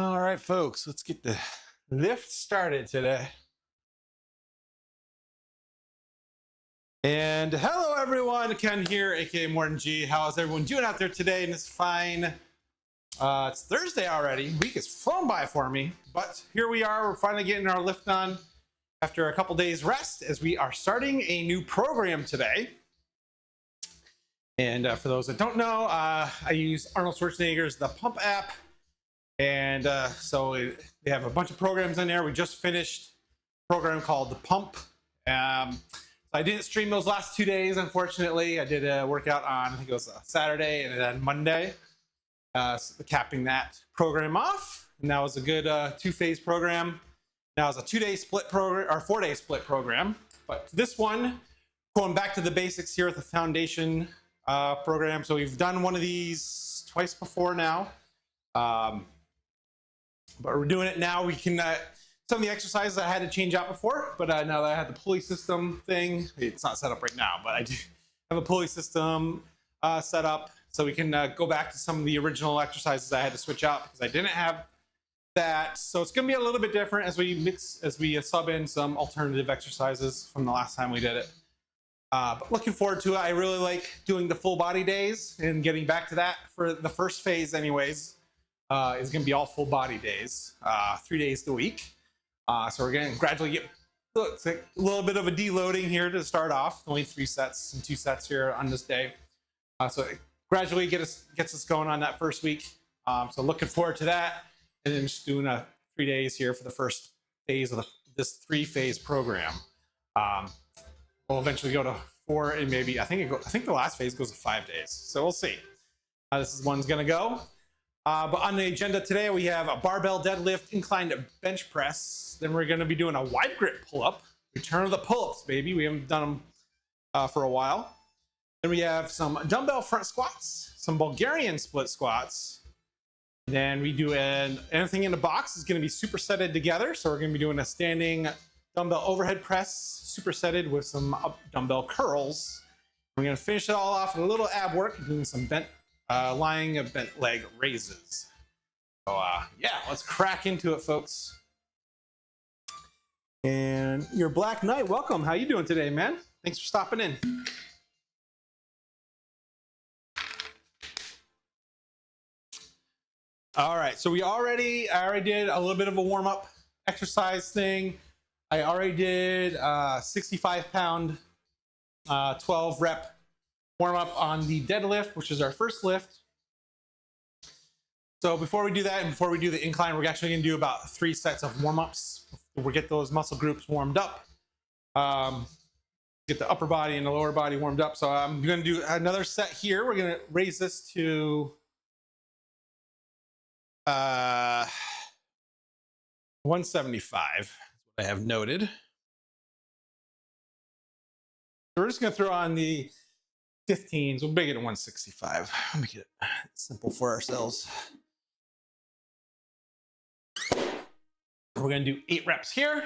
All right, folks, let's get the lift started today. And hello, everyone. Ken here, aka ImmortanG. How is everyone doing out there today? And it's fine. It's Thursday already. Week has flown by for me, but here we are. We're finally getting our lift on after a couple days rest, as we are starting a new program today. And for those that don't know, I use Arnold Schwarzenegger's The Pump app. And so they have a bunch of programs in there. We just finished a program called The Pump. I didn't stream those last 2 days, unfortunately. I did a workout on, I think it was Saturday and then Monday, so capping that program off. And that was a good two-phase program. Now it's a 2-day split program, or 4-day split program. But this one, going back to the basics here with the foundation program. So we've done one of these twice before now. But we're doing it now. We can, some of the exercises I had to change out before, but now that I have the pulley system thing, it's not set up right now, but I do have a pulley system set up, so we can go back to some of the original exercises I had to switch out because I didn't have that. So it's going to be a little bit different as we sub in some alternative exercises from the last time we did it. But looking forward to it. I really like doing the full body days and getting back to that for the first phase anyways. Is going to be all full body days, 3 days a week. So we're going to gradually get a little bit of a deloading here to start off. Only 3 sets and 2 sets here on this day. So it gradually gets us going on that first week. So looking forward to that. And then just doing 3 days here for the first phase of this 3-phase program. We'll eventually go to 4 and maybe, I think the last phase goes to 5 days. So we'll see how this one's going to go. But on the agenda today, we have a barbell deadlift, inclined bench press. Then we're going to be doing a wide grip pull-up. Return of the pull-ups, baby. We haven't done them for a while. Then we have some dumbbell front squats, some Bulgarian split squats. Then we do anything in the box is going to be supersetted together. So we're going to be doing a standing dumbbell overhead press, supersetted with some dumbbell curls. We're going to finish it all off with a little ab work, doing some lying bent leg raises. So yeah, let's crack into it, folks. And your Black Knight, welcome. How you doing today, man? Thanks for stopping in. All right, so I already did a little bit of a warm-up exercise thing. I already did 65-pound 12-rep warm up on the deadlift, which is our first lift. So before we do that and before we do the incline, we're actually going to do about 3 sets of warm-ups. We'll get those muscle groups warmed up, get the upper body and the lower body warmed up. So I'm going to do another set here. We're going to raise this to 175, is what I have noted. So we're just going to throw on the 15s. We'll make it at 165. Make it simple for ourselves. We're going to do 8 reps here.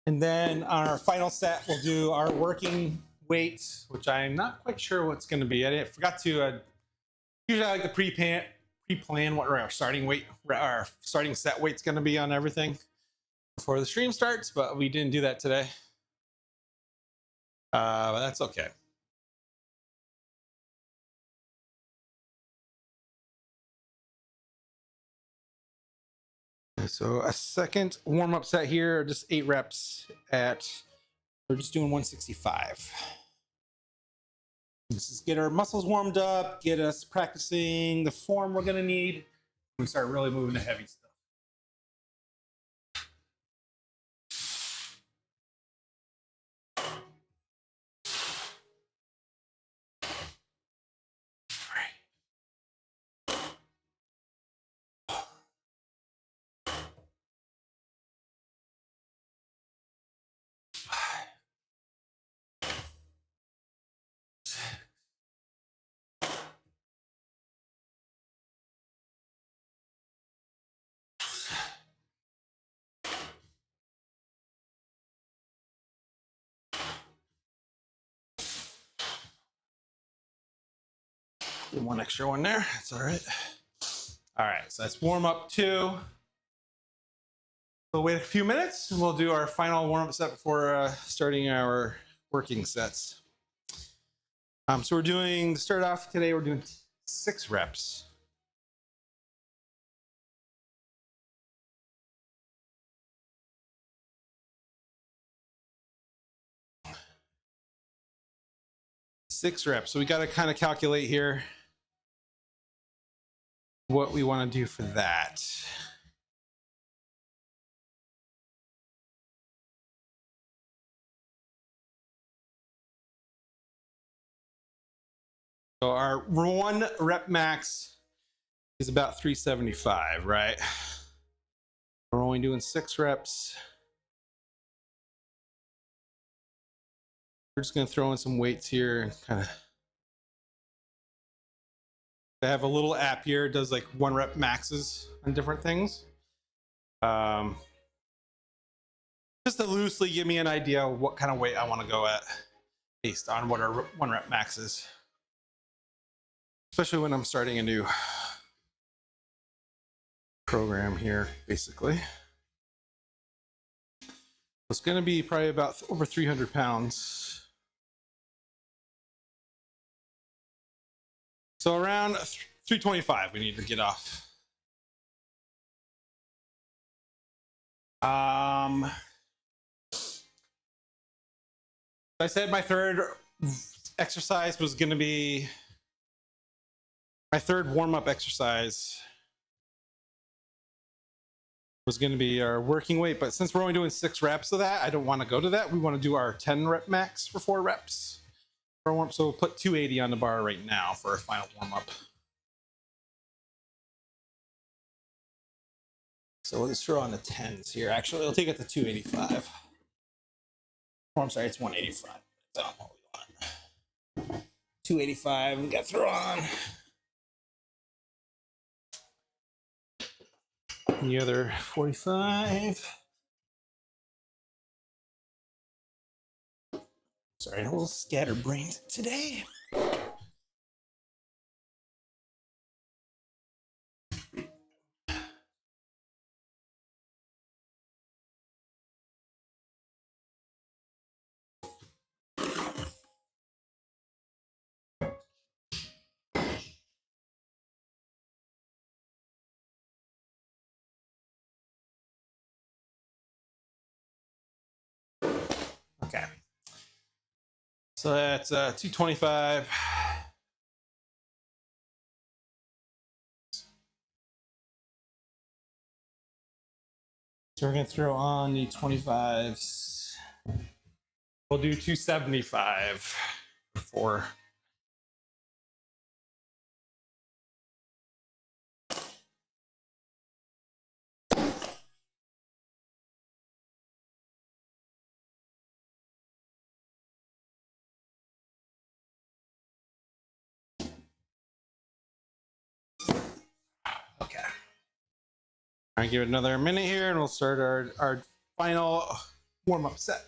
And then on our final set, we'll do our working weights, which I'm not quite sure what's going to be. I forgot to, usually I like to pre-plan what our starting set weight's going to be on everything before the stream starts, but we didn't do that today. But that's okay. So a second warm-up set here, just 8 reps we're just doing 165. This is get our muscles warmed up, get us practicing the form we're gonna need. We start really moving the heavy stuff. Get one extra one there. That's all right. All right, so that's warm up 2. We'll wait a few minutes and we'll do our final warm up set before starting our working sets. So we're doing, to start off today, we're doing 6 reps. So we got to kind of calculate here what we want to do for that. So our 1 rep max is about 375, right? We're only doing 6 reps. We're just going to throw in some weights here and kind of. I have a little app here. It does like 1 rep maxes on different things. Just to loosely give me an idea of what kind of weight I want to go at based on what our 1 rep max is. Especially when I'm starting a new program here, basically. It's going to be probably about over 300 pounds. So around 325 we need to get off. I said my third exercise was going to be my third warm-up exercise was going to be our working weight, but since we're only doing 6 reps of that, I don't want to go to that. We want to do our 10 rep max for 4 reps. So we'll put 280 on the bar right now for our final warm-up. So let's throw on the 10s here. Actually, we'll take it to 285. Oh, I'm sorry, it's 185. That's not what we want. 285, we got to throw on. The other 45. Sorry, a little scatterbrained today. Okay. So that's 225. So we're going to throw on the 25s. We'll do 275 for 4. Okay. All right, give it another minute here and we'll start our final warm-up set.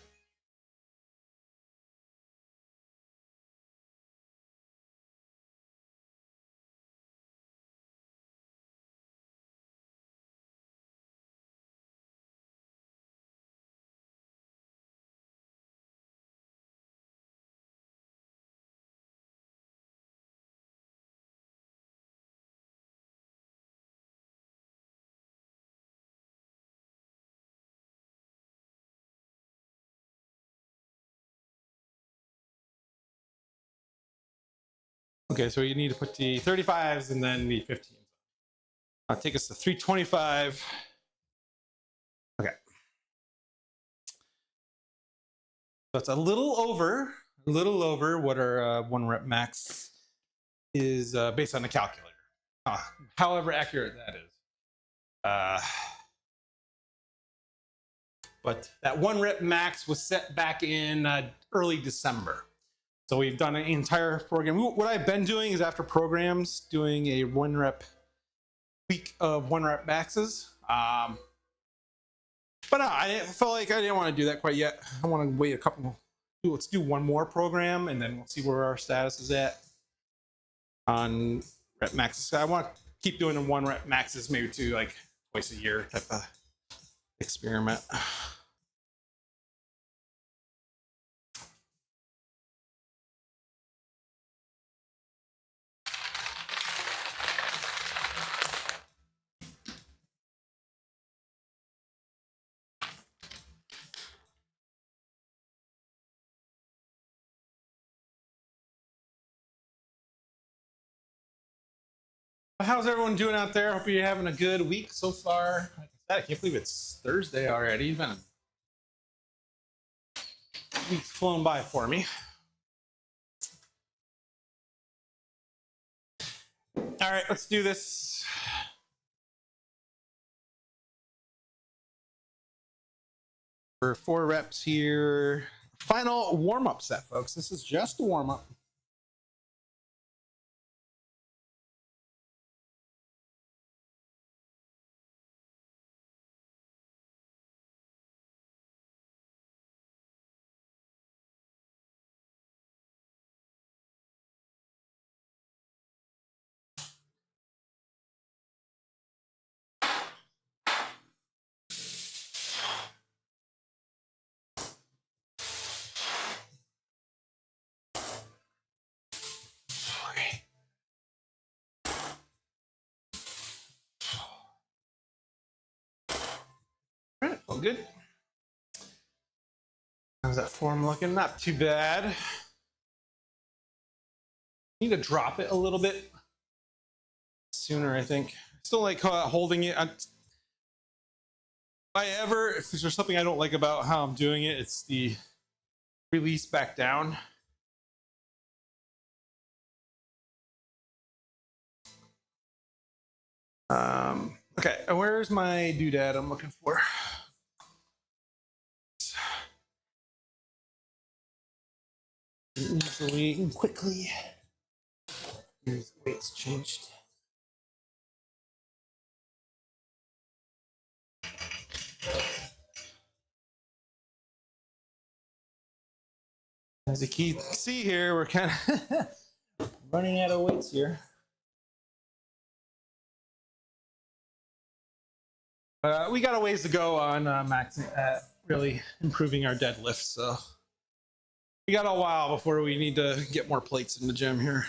Okay, so you need to put the 35s and then the 15s. I'll take us to 325. Okay. So it's a little over what our 1 rep max is based on the calculator. However accurate that is. But that 1 rep max was set back in early December. So we've done an entire program. What I've been doing is after programs, doing a 1 rep week of 1 rep maxes. But I felt like I didn't want to do that quite yet. I want to wait a couple. Let's do 1 more program, and then we'll see where our status is at on rep maxes. I want to keep doing them 1 rep maxes, maybe 2, like twice a year type of experiment. How's everyone doing out there? Hope you're having a good week so far. Like I said, I can't believe it's Thursday already. It's been a week's flown by for me. All right, let's do this. For 4 reps here. Final warm-up set, folks. This is just a warm-up. All right, well, good. How's that form looking? Not too bad. Need to drop it a little bit sooner, I think. Still like holding it. If there's something I don't like about how I'm doing it, it's the release back down. Okay, where's my doodad I'm looking for? Easily and quickly. Here's the weights changed. As you can see here, we're kind of running out of weights here. We got a ways to go on really improving our deadlift, so we got a while before we need to get more plates in the gym here.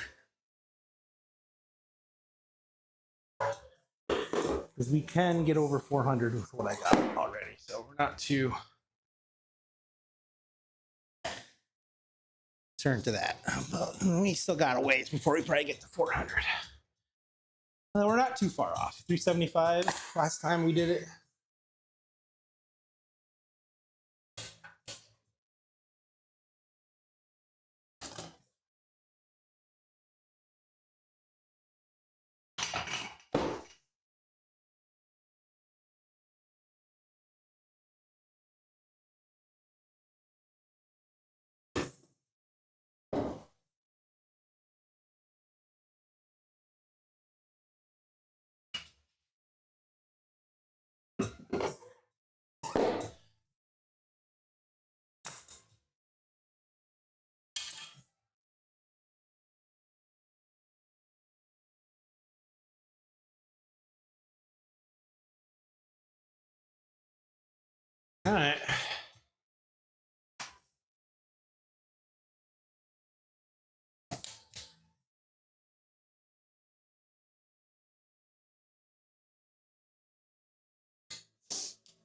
Because we can get over 400 with what I got already, so we're not too concerned to that. But we still got a ways before we probably get to 400. We're not too far off. 375 last time we did it. All right.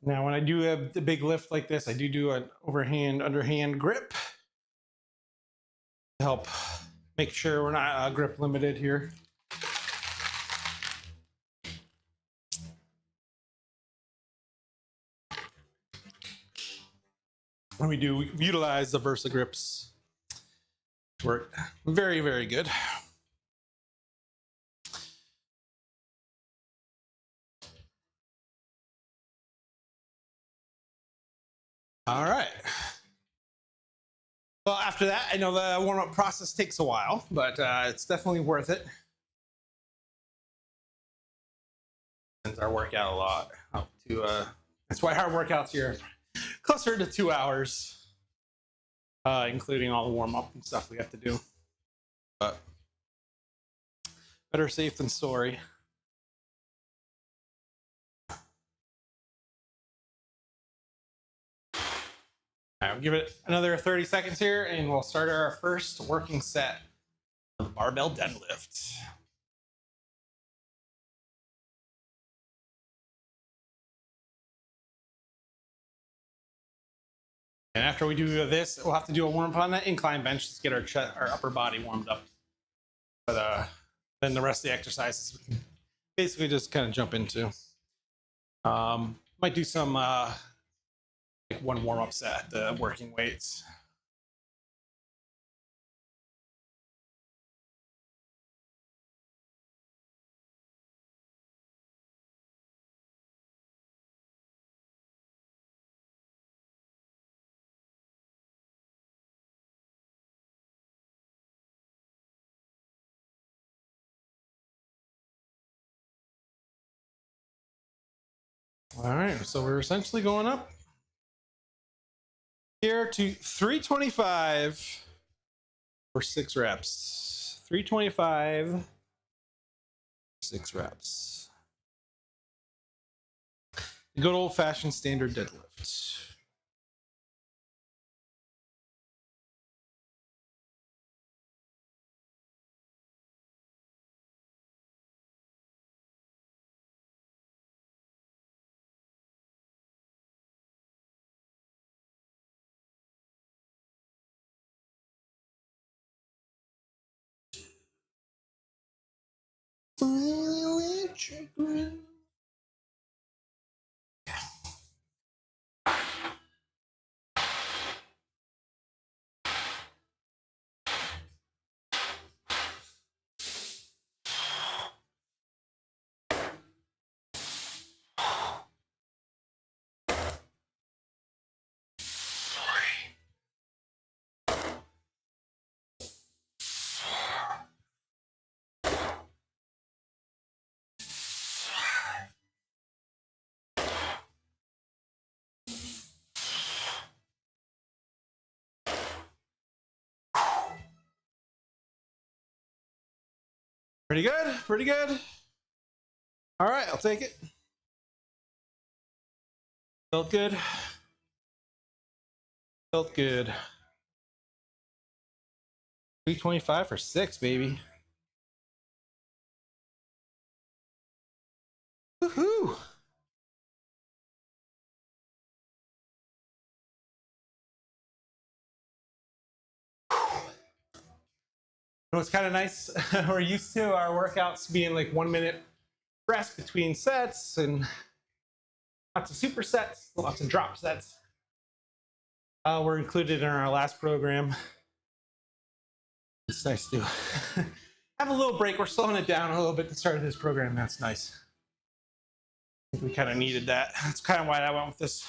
Now, when I do a big lift like this, I do an underhand grip to help make sure we're not grip limited here. And we do utilize the Versa grips to work very, very good. All right. Well, after that, I know the warm-up process takes a while, but it's definitely worth it. Sends our workout a lot up to, that's why our workouts here are closer to 2 hours, including all the warm-up and stuff we have to do. But better safe than sorry. All right, we'll give it another 30 seconds here and we'll start our first working set of barbell deadlift. And after we do this, we'll have to do a warm up on that incline bench to get our upper body warmed up. But then the rest of the exercises we can basically just kind of jump into. Might do some like one warm up set, the working weights. All right, so we're essentially going up here to 325 for 6 reps. 325, 6 reps. Good old-fashioned standard deadlift. Pretty good, pretty good. All right, I'll take it. Felt good. Felt good. 325 for 6, baby. Woohoo! It's kind of nice. We're used to our workouts being like 1 minute rest between sets and lots of supersets, lots of drop sets. Were included in our last program. It's nice to have a little break. We're slowing it down a little bit to start this program. That's nice. I think we kind of needed that. That's kind of why I went with this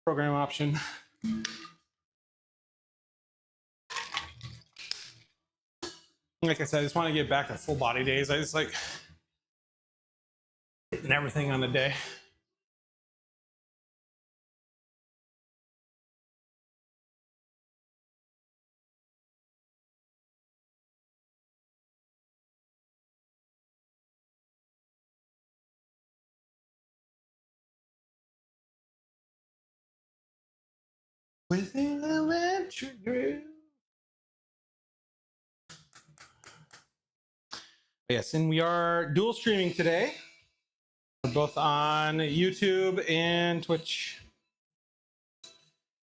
program option. Like I said, I just want to get back to full body days. I just like hitting everything on the day. Within the electric groove. Yes, and we are dual streaming today. We're both on YouTube and Twitch.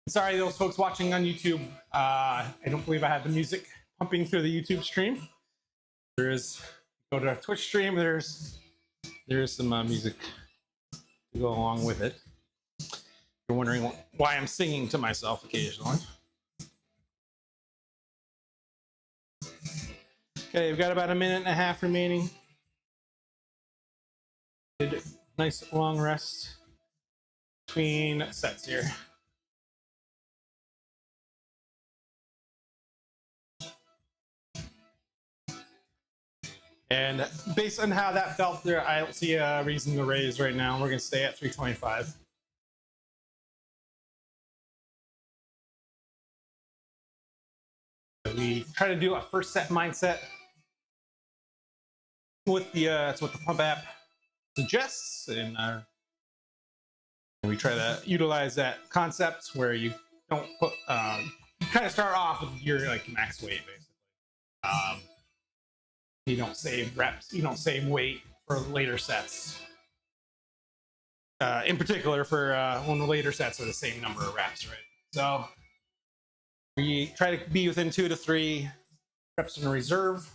Sorry, those folks watching on YouTube. I don't believe I had the music pumping through the YouTube stream. There is, go to our Twitch stream. There is some music to go along with it. You're wondering why I'm singing to myself occasionally. Okay, we've got about 1.5 minutes remaining. Good, nice long rest between sets here. And based on how that felt there, I don't see a reason to raise right now. We're going to stay at 325. We try to do a first set mindset with the that's what the pump app suggests, and we try to utilize that concept where you don't put you kind of start off with your like max weight basically. You don't save reps, you don't save weight for later sets. In particular for when the later sets are the same number of reps, right? So we try to be within 2 to 3 reps in reserve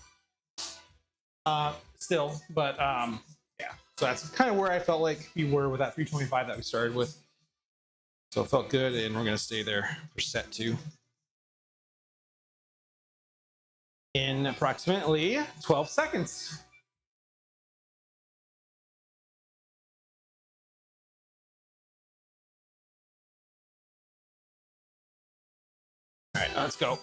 still, but yeah. So that's kind of where I felt like we were with that 325 that we started with. So it felt good, and we're going to stay there for set 2. In approximately 12 seconds. All right, let's go.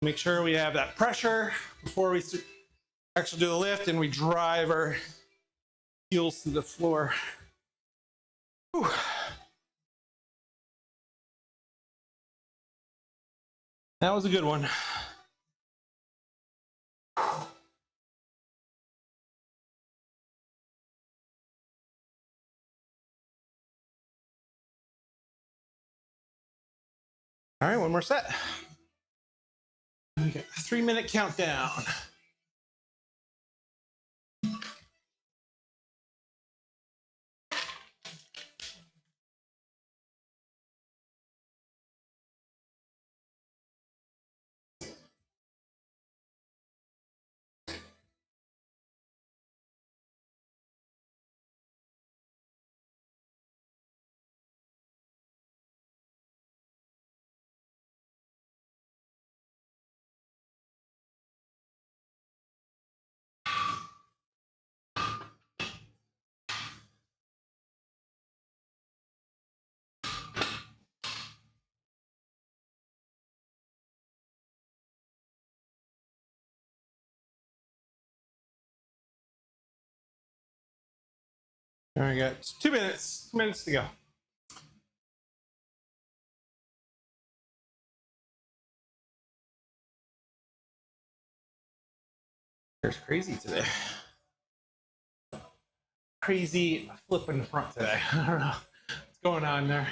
Make sure we have that pressure before we actually do the lift, and we drive our heels to the floor. Whew. That was a good one. All right, one more set. Okay, 3-minute countdown. All right, got 2 minutes. 2 minutes to go. There's crazy today. Crazy flip in the front today. I don't know what's going on there.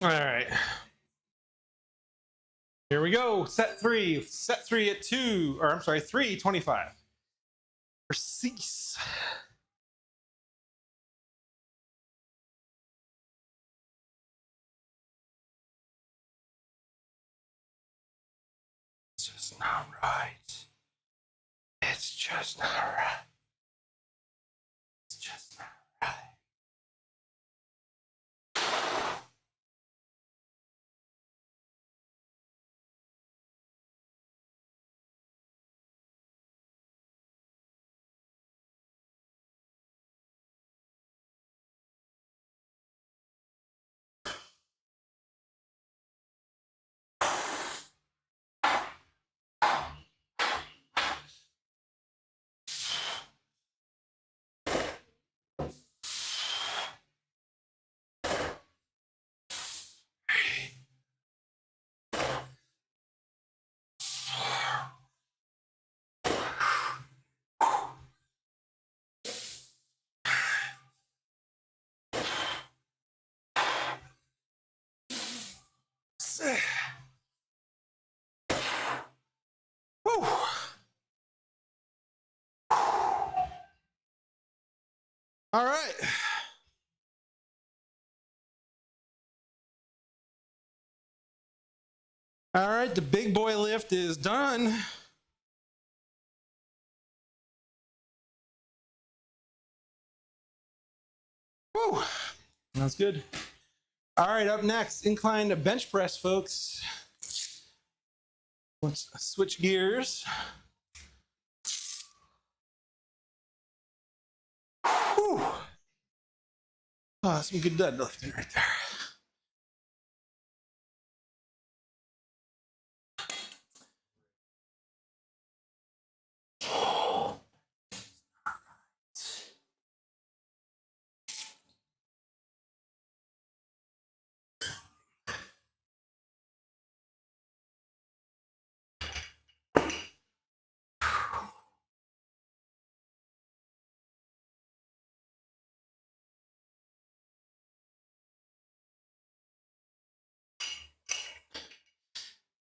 All right. Here we go. Set three at 325. Cease. It's just not right. It's just not right. It's just not right. Whew. All right. All right, the big boy lift is done. Whew. That's good. All right, up next, incline to bench press, folks. Let's switch gears. Whew. Oh, some good deadlifting right there.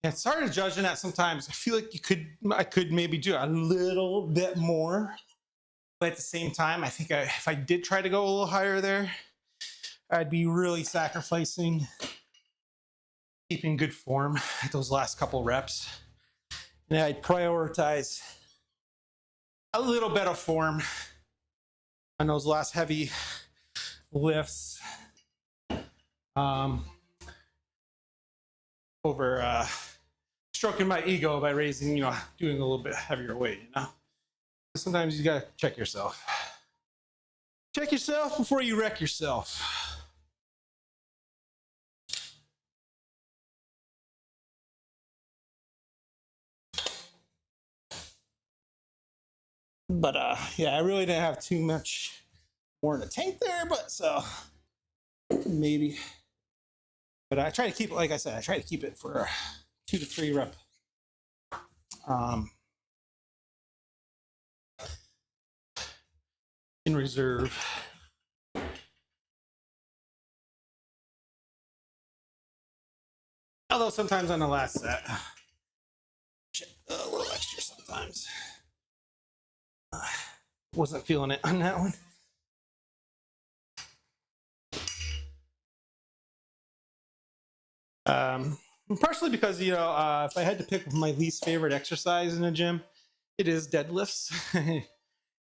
Yeah, it's hard to judge in that sometimes. I feel like I could maybe do a little bit more, but at the same time, I think if I did try to go a little higher there, I'd be really sacrificing keeping good form at those last couple reps. And I'd prioritize a little bit of form on those last heavy lifts over stroking my ego by raising, doing a little bit heavier weight, Sometimes you gotta check yourself. Check yourself before you wreck yourself. But yeah, I really didn't have too much more in the tank there, but so maybe. But I try to keep it, like I said, I try to keep it for 2 to 3 rep. In reserve. Although sometimes on the last set, a little extra sometimes. Wasn't feeling it on that one. Partially because, if I had to pick my least favorite exercise in the gym, it is deadlifts.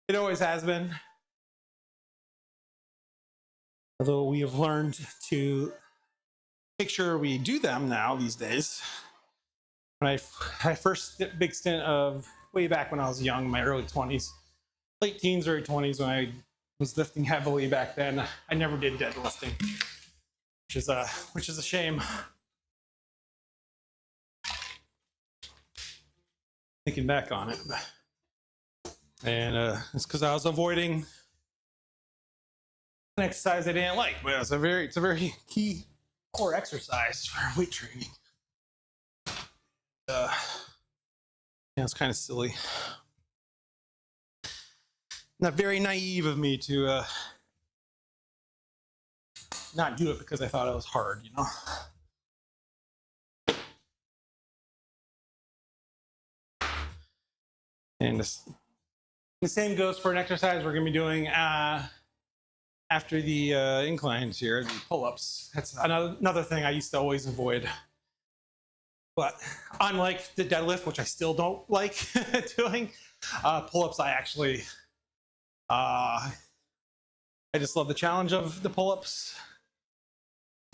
It always has been. Although we have learned to make sure we do them now these days. When I first big stint of way back when I was young, my early 20s, late teens, early 20s, when I was lifting heavily back then, I never did deadlifting, which is a shame. Thinking back on it, and it's because I was avoiding an exercise I didn't like, but it's a very key core exercise for weight training. Yeah, it's kind of silly. Not very naive of me to not do it because I thought it was hard, you know. And the same goes for an exercise we're going to be doing after the inclines here, the pull-ups. That's another thing I used to always avoid. But unlike the deadlift, which I still don't like doing, pull-ups I actually, I just love the challenge of the pull-ups.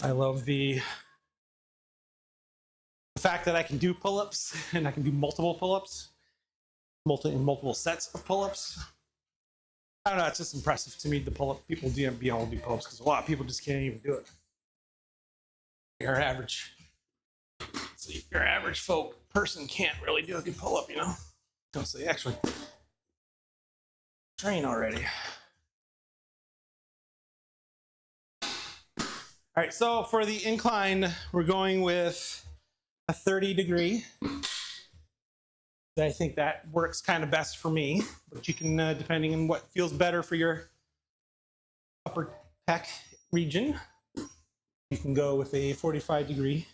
I love the fact that I can do pull-ups and I can do multiple pull-ups, multiple sets of pull-ups. I don't know, it's just impressive to me, the pull-up people being able to do pull-ups, because a lot of people just can't even do it. Your average folk person can't really do a good pull-up, you know? Don't say actually train already. All right, so for the incline, we're going with a 30-degree. I think that works kind of best for me, but you can, depending on what feels better for your upper pec region, you can go with a 45-degree.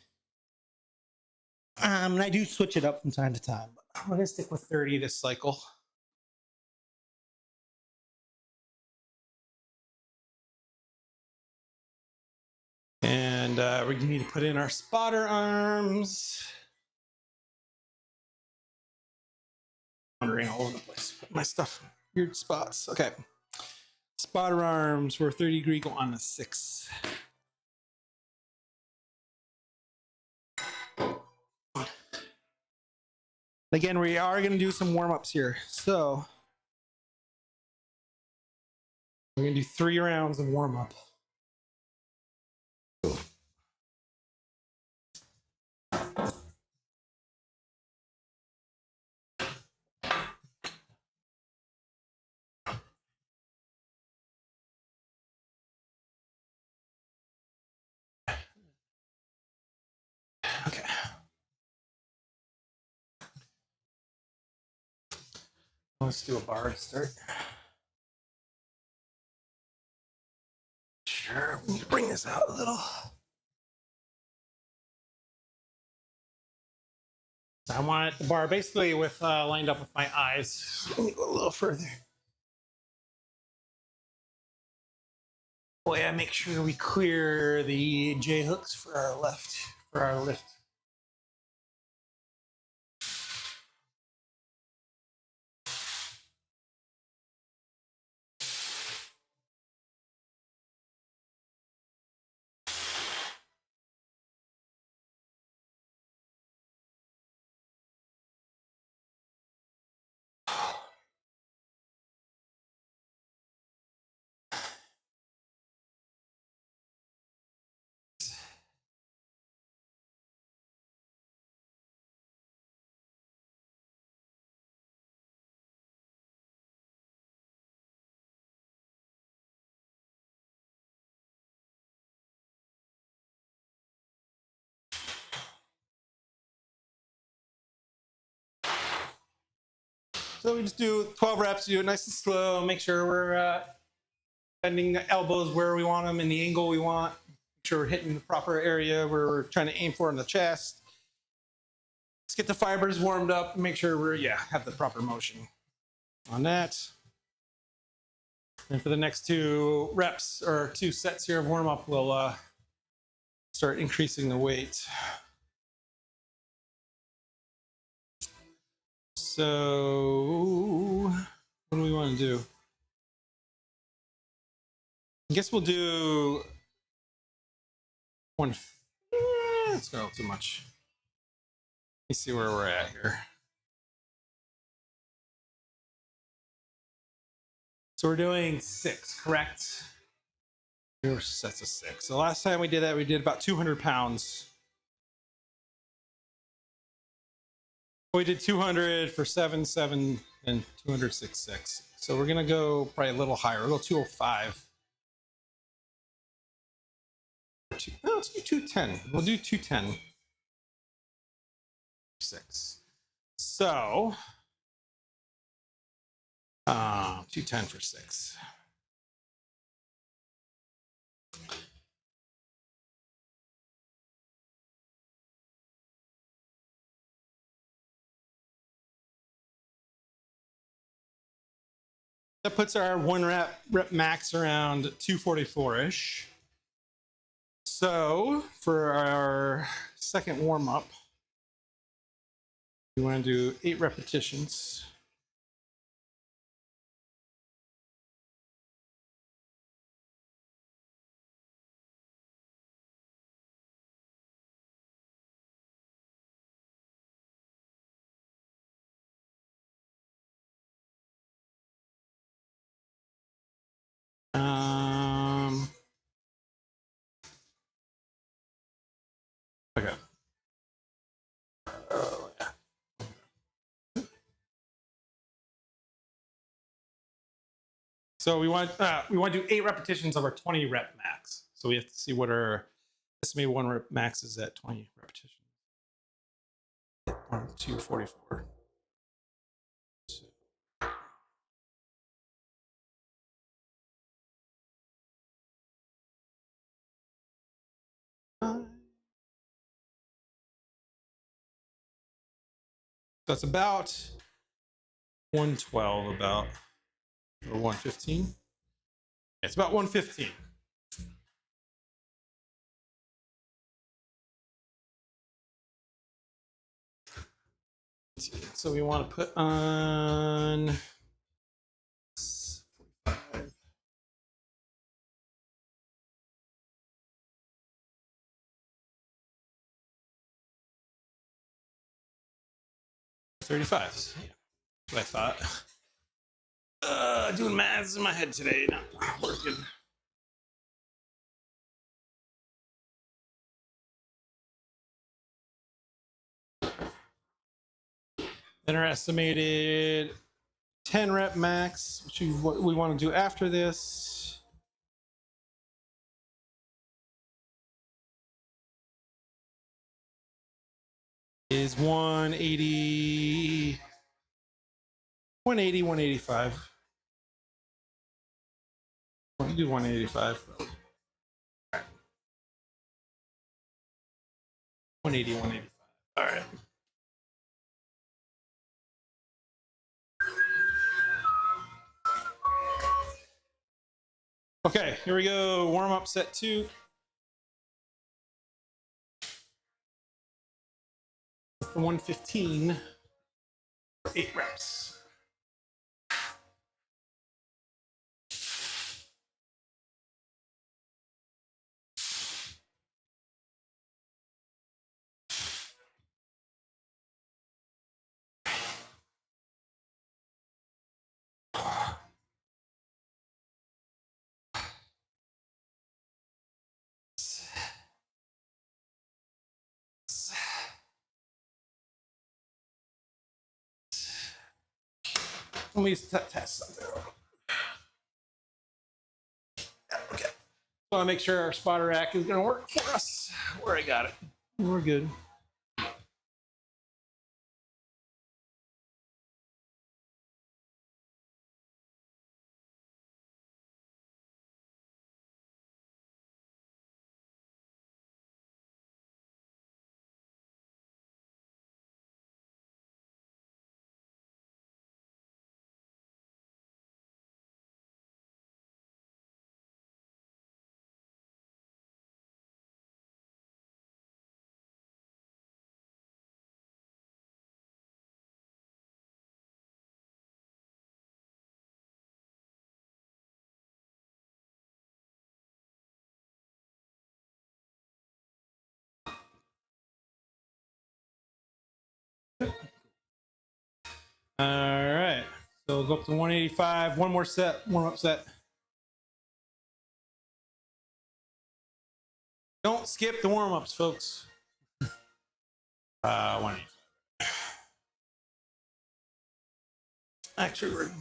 And I do switch it up from time to time, but I'm going to stick with 30 this cycle. And we need to put in our spotter arms. Wandering all over the place. Put my stuff in weird spots. Okay. Spotter arms for 30-degree, go on to 6. Again, we are going to do some warm-ups here. So we're going to do 3 rounds of warm-up. Okay. Let's do a bar to start. Sure, we need to bring this out a little. I want the bar basically with lined up with my eyes. Let me go a little further. Oh yeah, make sure we clear the J hooks for our lift. So we just do 12 reps, do it nice and slow, make sure we're bending the elbows where we want them in the angle we want, make sure we're hitting the proper area where we're trying to aim for in the chest. Let's get the fibers warmed up and make sure we're, have the proper motion on that. And for the next 2 reps or 2 sets here of warm up, we'll start increasing the weight. So what do we want to do? I guess we'll do one. Let's go too much. Let me see where we're at here. So we're doing 6, correct? 4 sets of 6. So last time we did that, we did about 200 pounds. We did 200 for 7, 7, and 200, 6, 6. So we're gonna go probably a little higher. We'll go 205. No, let's do 210. We'll do 210. 6. So 210 for 6. That puts our one rep max around 244-ish. So for our second warm up, we want to do 8 repetitions. Okay. So we want to do 8 repetitions of our 20 rep max. So we have to see what our estimated one rep max is at 20 repetitions. 1, 2, 44. So. That's about 112, about, or 115. It's about 115. So we want to put on 45. 35. Yeah, that's what I thought. Doing maths in my head today, not working. Then our estimated 10 rep max, which is what we want to do after this. Is 180, 185. We'll do 185. 180, 185. All right. Okay, here we go. Warm up set 2. For 115, 8 reps. Let me test something. Okay. I want to make sure our spotter rack is going to work for us. Where I got it. We're good. All right. So we'll go up to 185. One more set, warm up set. Don't skip the warm ups, folks. 185. Actually, we're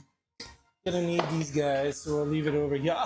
gonna need these guys, so we'll leave it over here.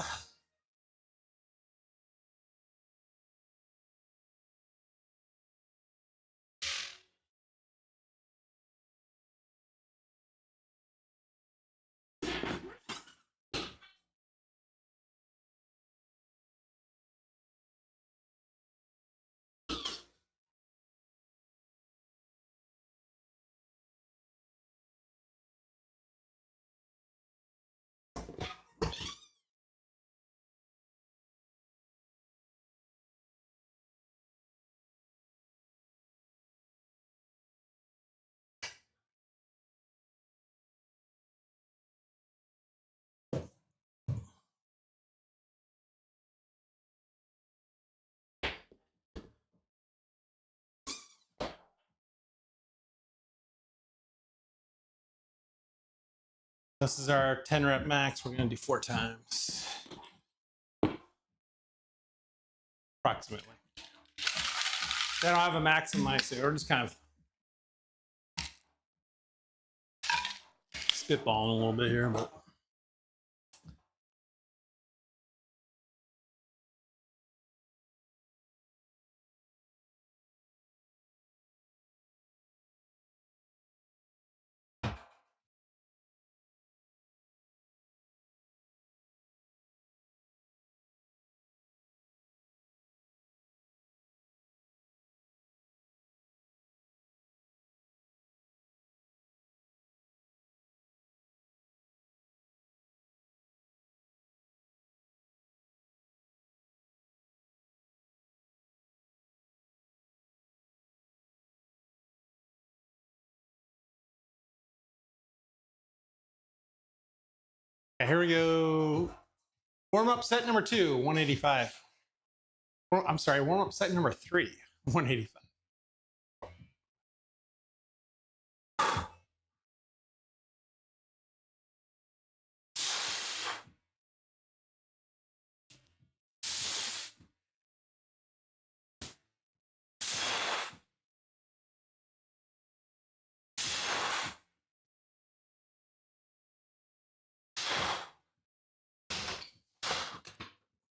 This is our 10 rep max. We're going to do 4 times. Approximately. I don't have a max in my, so we're just kind of spitballing a little bit here, but. Here we go. Warm up set number 2, 185. I'm sorry, warm up set number 3, 185.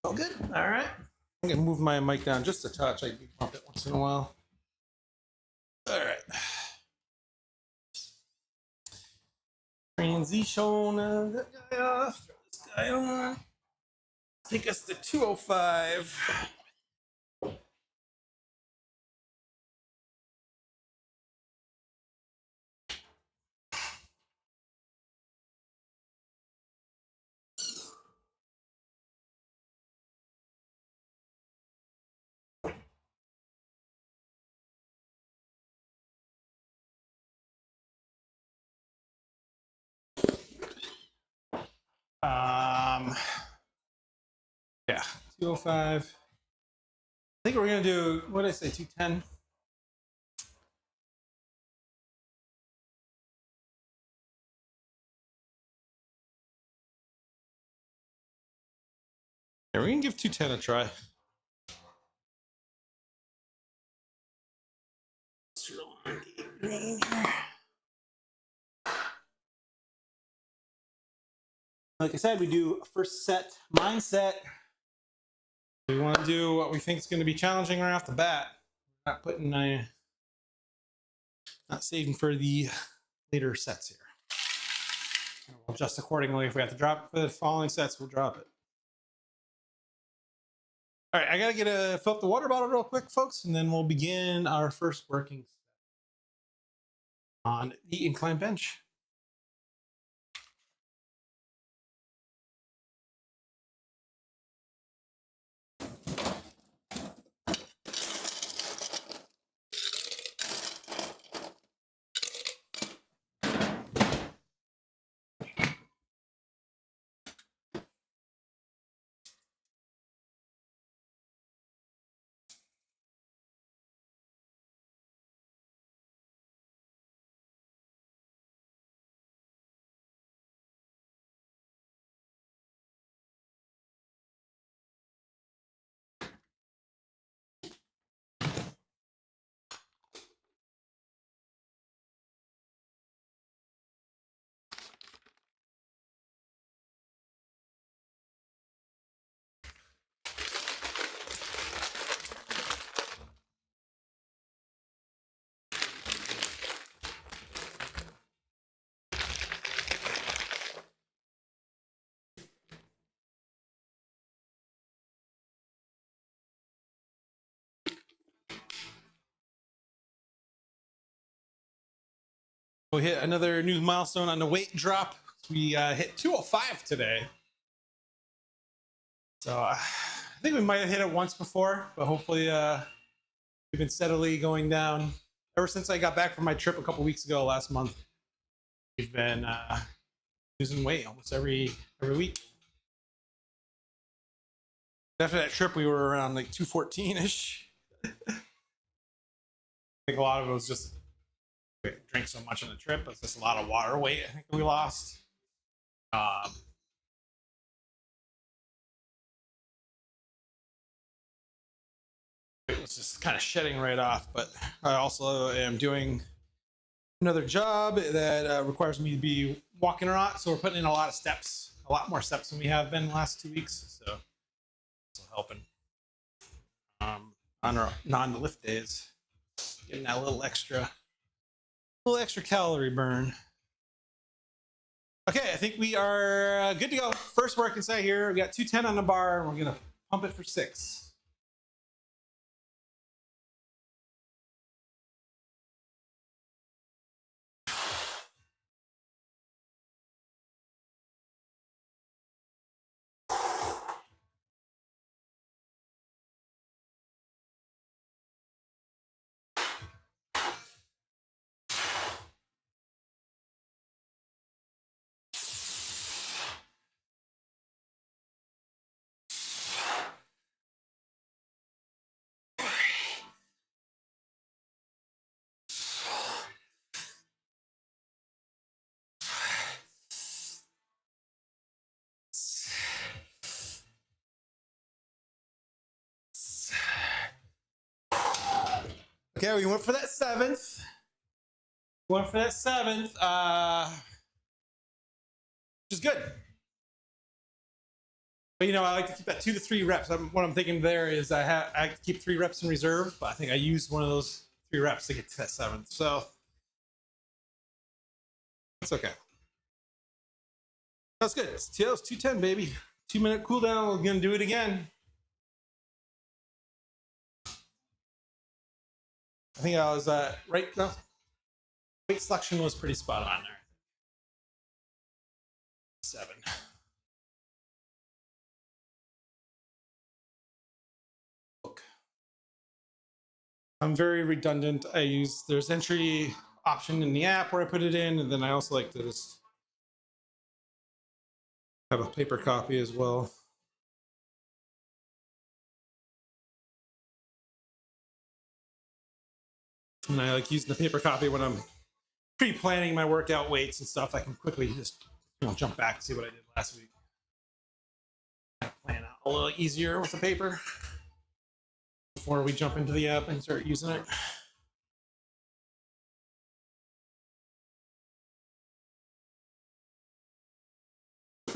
Oh, good. All right. I'm going to move my mic down just a touch. I do pump it once in a while. All right. Transition of that guy off. Throw this guy on. Take us to 205. Yeah, 205. I think we're gonna do, what did I say, 210? Yeah, we're gonna give 210 a try. Like I said, we do a first set mindset. We want to do what we think is going to be challenging right off the bat. Not putting, not saving for the later sets here. We'll adjust accordingly. If we have to drop it for the following sets, we'll drop it. All right, I gotta fill up the water bottle real quick, folks, and then we'll begin our first working on the incline bench. We hit another new milestone on the weight drop. We hit 205 today. So I think we might have hit it once before, but hopefully we've been steadily going down. Ever since I got back from my trip a couple weeks ago last month, we've been losing weight almost every week. After that trip, we were around like 214-ish. I think a lot of it was just we drank so much on the trip. It's just a lot of water weight I think we lost. It's just kind of shedding right off, but I also am doing another job that requires me to be walking a lot, so we're putting in a lot of steps, a lot more steps than we have been the last 2 weeks, so it's helping on our non-lift days, getting that little extra calorie burn. Okay, I think we are good to go. First work inside here, we got 210 on the bar, and we're gonna pump it for 6. Okay, we went for that 7th. Which is good. But you know, I like to keep that 2 to 3 reps. What I'm thinking there is I keep 3 reps in reserve, but I think I used one of those 3 reps to get to that 7th. So that's okay. That's good. That was 210, baby. 2-minute cooldown. We're gonna do it again. I think I was right now. Weight selection was pretty spot on there. 7. I'm very redundant. There's entry option in the app where I put it in, and then I also like to just have a paper copy as well. And I like using the paper copy when I'm pre-planning my workout weights and stuff. I can quickly just jump back and see what I did last week. I plan out a little easier with the paper before we jump into the app and start using it. All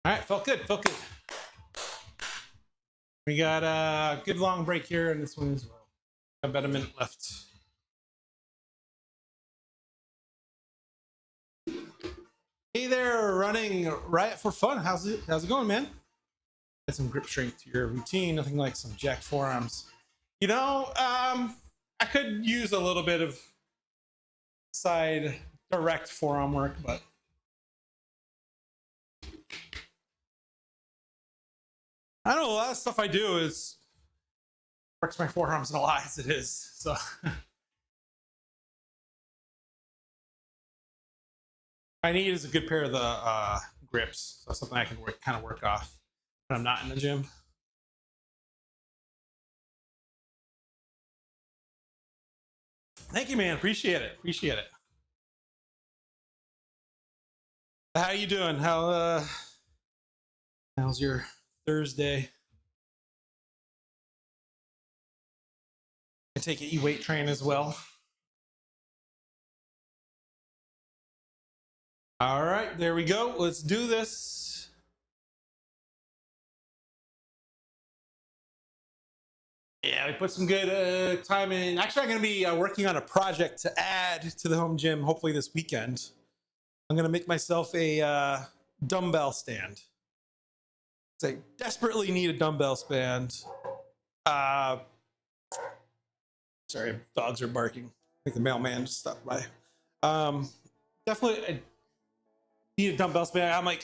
right, felt good. We got a good long break here in this one as well. About a minute left. Hey there, running Riot for fun. How's it going, man? Add some grip strength to your routine. Nothing like some jacked forearms. You know, I could use a little bit of side direct forearm work, but I don't know. A lot of stuff I do is works my forearms a lot as it is. So I need is a good pair of the grips. So something I can kind of work off when I'm not in the gym. Thank you, man. Appreciate it. How you doing? How's your Thursday? I take it you weight train as well. All right, there we go. Let's do this. Yeah, we put some good time in. Actually, I'm going to be working on a project to add to the home gym, hopefully this weekend. I'm going to make myself a dumbbell stand. I desperately need a dumbbell stand. Sorry, dogs are barking. I think the mailman just stopped by. Definitely I need a dumbbell stand. I'm like,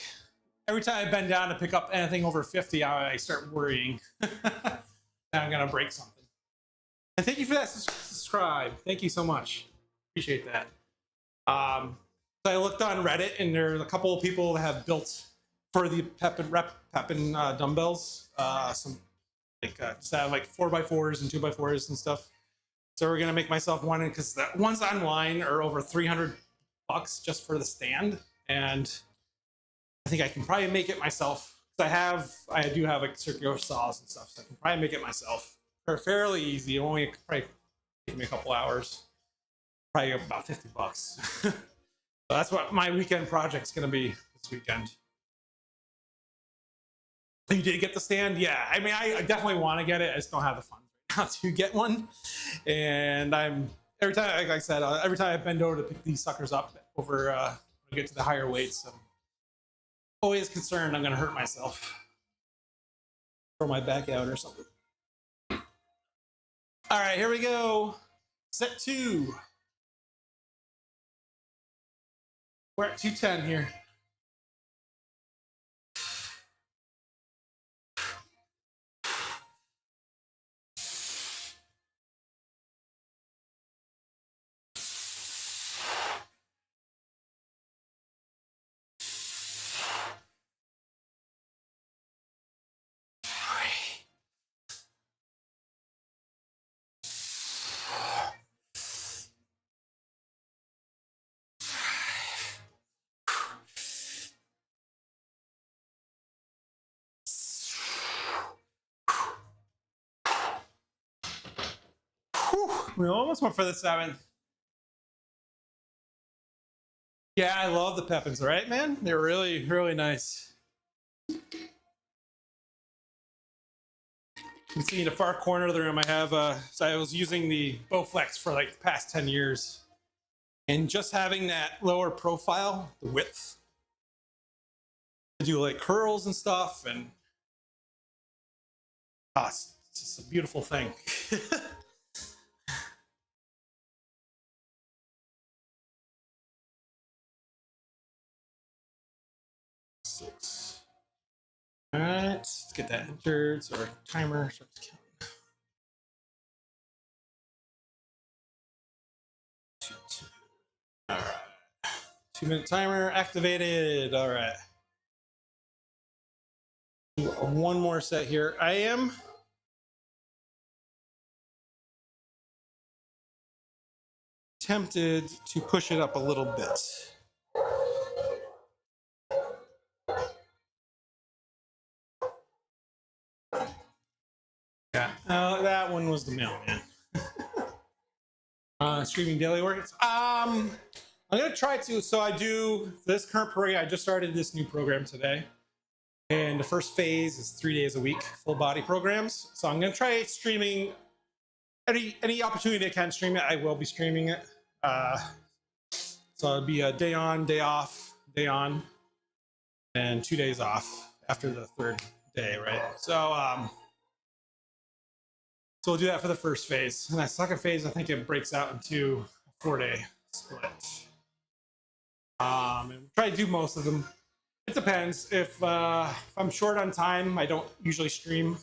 every time I bend down to pick up anything over 50, I start worrying that I'm gonna break something. And thank you for that subscribe. Thank you so much. Appreciate that. So I looked on Reddit, and there's a couple of people that have built for the Pepin dumbbells. Some just have like 4x4s and 2x4s and stuff. So we're gonna make myself one, because the ones online are over $300 just for the stand, and I think I can probably make it myself. I do have like circular saws and stuff, so I can probably make it myself. They're fairly easy. Only probably take me a couple hours. Probably about $50. So that's what my weekend project's gonna be this weekend. You did get the stand? Yeah. I mean, I definitely want to get it. I just don't have the funds right now to get one. And every time, like I said, every time I bend over to pick these suckers up over when I get to the higher weights, I'm always concerned I'm going to hurt myself. Throw my back out or something. All right, here we go. Set 2. We're at 210 here. We almost went for the 7th. Yeah, I love the Pepins, right, man? They're really, really nice. You can see in the far corner of the room, I have, so I was using the Bowflex for like the past 10 years. And just having that lower profile, the width, to do like curls and stuff, and it's just a beautiful thing. 6. All right, let's get that entered so our timer starts counting. 2, 2. All right, 2-minute timer activated. All right, do one more set here. I am tempted to push it up a little bit. Yeah, that one was the mailman. Streaming daily workouts. I'm gonna try to. So I do this current program. I just started this new program today, and the first phase is 3 days a week, full body programs. So I'm gonna try streaming any opportunity I can stream it. I will be streaming it. So it'll be a day on, day off, day on, and 2 days off after the 3rd day, right? So so we'll do that for the first phase. And that second phase, I think it breaks out into a 4-day split. And try to do most of them. It depends. If I'm short on time, I don't usually stream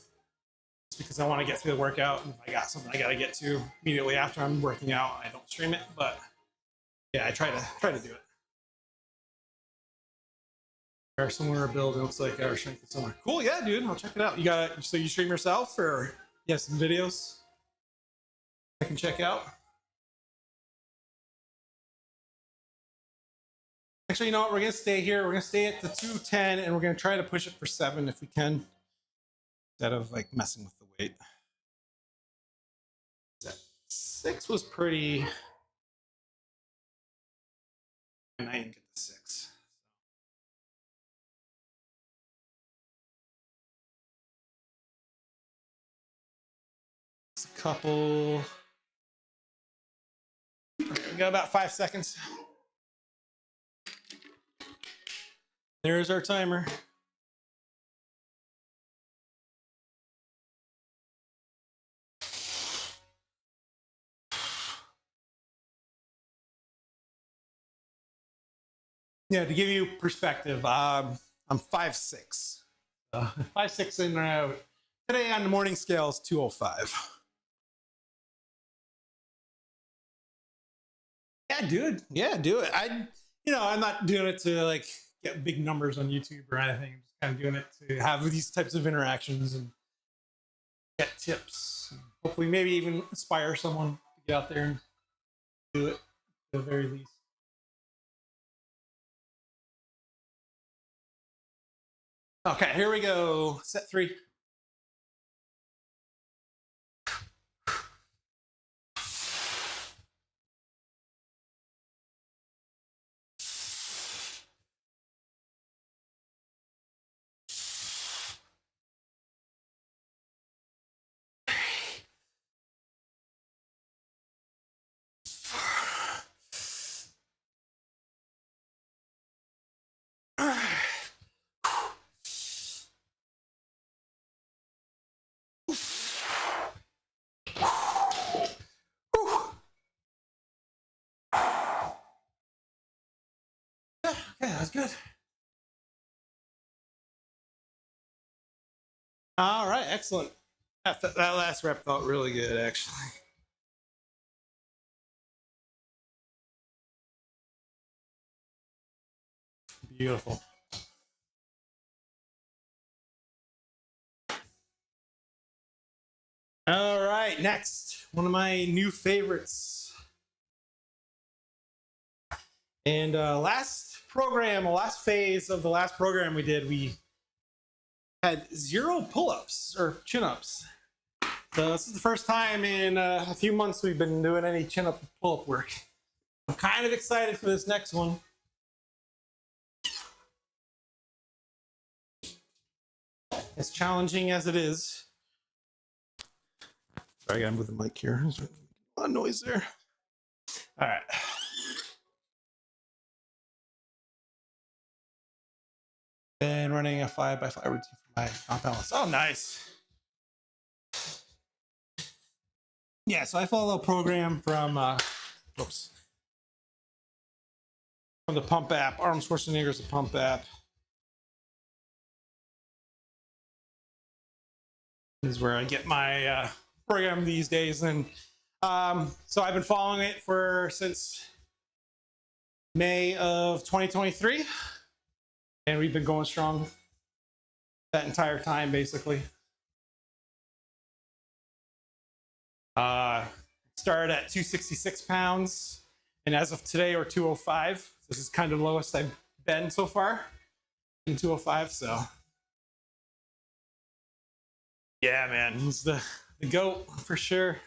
just because I want to get through the workout. And if I got something I got to get to immediately after I'm working out, I don't stream it. But yeah, I try to do it. Our somewhere build, it looks like our strength is somewhere. Cool, yeah, dude. I'll check it out. So you stream yourself, or you have some videos I can check out? Actually, you know what? We're gonna stay here. We're gonna stay at the 210, and we're gonna try to push it for 7 if we can, instead of like messing with the weight. That 6 was pretty. And I didn't get the 6. It's a couple. We got about 5 seconds. There's our timer. Yeah, to give you perspective, I'm 5'6". 5'6", and today on the morning scale is 205. Yeah, dude. Yeah, do it. I'm not doing it to like get big numbers on YouTube or anything. I'm just kind of doing it to have these types of interactions and get tips. And hopefully, maybe even inspire someone to get out there and do it at the very least. Okay, here we go. Set 3. Okay, that's good. All right, excellent. That last rep felt really good, actually. Beautiful. All right, next, one of my new favorites. And last phase of the last program we did, we had 0 pull-ups or chin-ups. So this is the first time in a few months we've been doing any chin-up pull-up work. I'm kind of excited for this next one. As challenging as it is. Sorry, I gotta move the mic here. There's a lot of noise there. All right. Been running a 5x5 routine for my comp balance. Oh, nice. Yeah, so I follow a program from from the Pump app. Arnold Schwarzenegger the Pump app. This is where I get my program these days, and so I've been following it since May of 2023, and we've been going strong that entire time, basically. Started at 266 pounds, and as of today, we're 205. This is kind of the lowest I've been so far in 205. So, yeah, man, he's the GOAT for sure.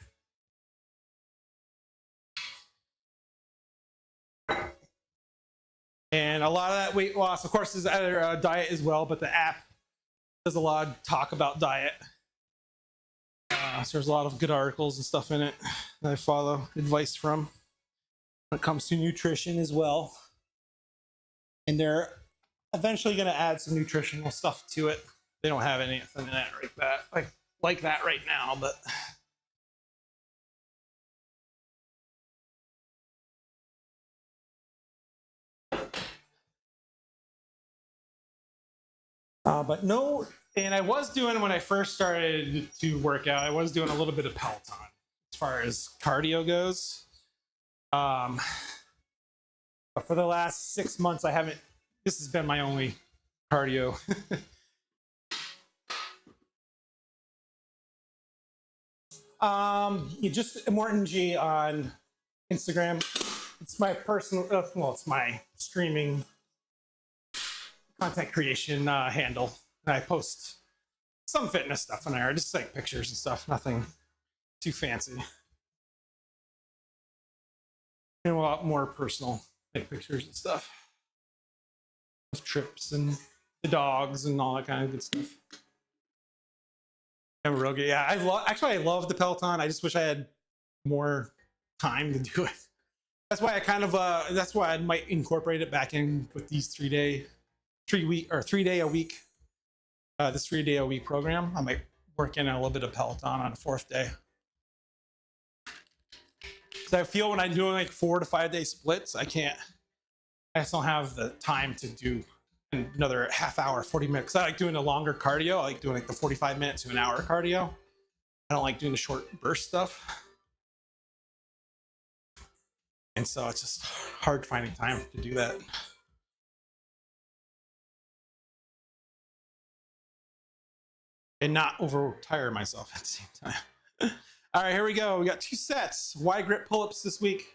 And a lot of that weight loss, of course, is either diet as well, but the app does a lot of talk about diet. So there's a lot of good articles and stuff in it that I follow advice from when it comes to nutrition as well. And they're eventually going to add some nutritional stuff to it. They don't have anything in that like that right now, but no. And I was doing, when I first started to work out, I was doing a little bit of Peloton as far as cardio goes. But for the last 6 months, this has been my only cardio. You just ImmortanG on Instagram. It's my personal, it's my streaming content creation handle. And I post some fitness stuff on there, just like pictures and stuff, nothing too fancy. And a lot more personal, like pictures and stuff. Of trips and the dogs and all that kind of good stuff. And real good. Yeah, I love the Peloton. I just wish I had more time to do it. That's why I might incorporate it back in with these 3 day a week. This 3 day a week program. I might work in a little bit of Peloton on a 4th day. So I feel when I'm doing like 4 to 5 day splits, I just don't have the time to do another half hour, 40 minutes. Because I like doing a longer cardio. I like doing like the 45 minutes to an hour cardio. I don't like doing the short burst stuff. And so it's just hard finding time to do that. And not overtire myself at the same time. All right, here we go. We got 2 sets. Wide grip pull-ups this week.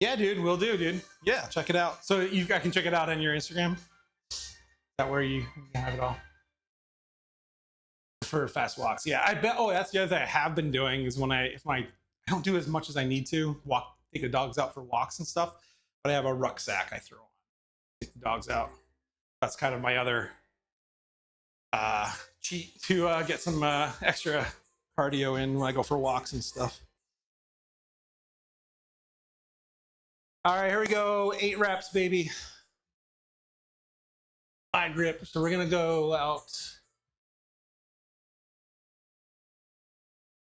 Yeah, dude, will do, dude. Yeah, check it out. So I can check it out on your Instagram. Is that where you have it all? For fast walks. Yeah, I bet. Oh, that's the other thing I have been doing is when I don't do as much as I need to take the dogs out for walks and stuff, but I have a rucksack I throw on, take the dogs out. That's kind of my other cheat to get some extra cardio in when I go for walks and stuff. All right, here we go. 8 reps, baby. Wide grip. So we're gonna go out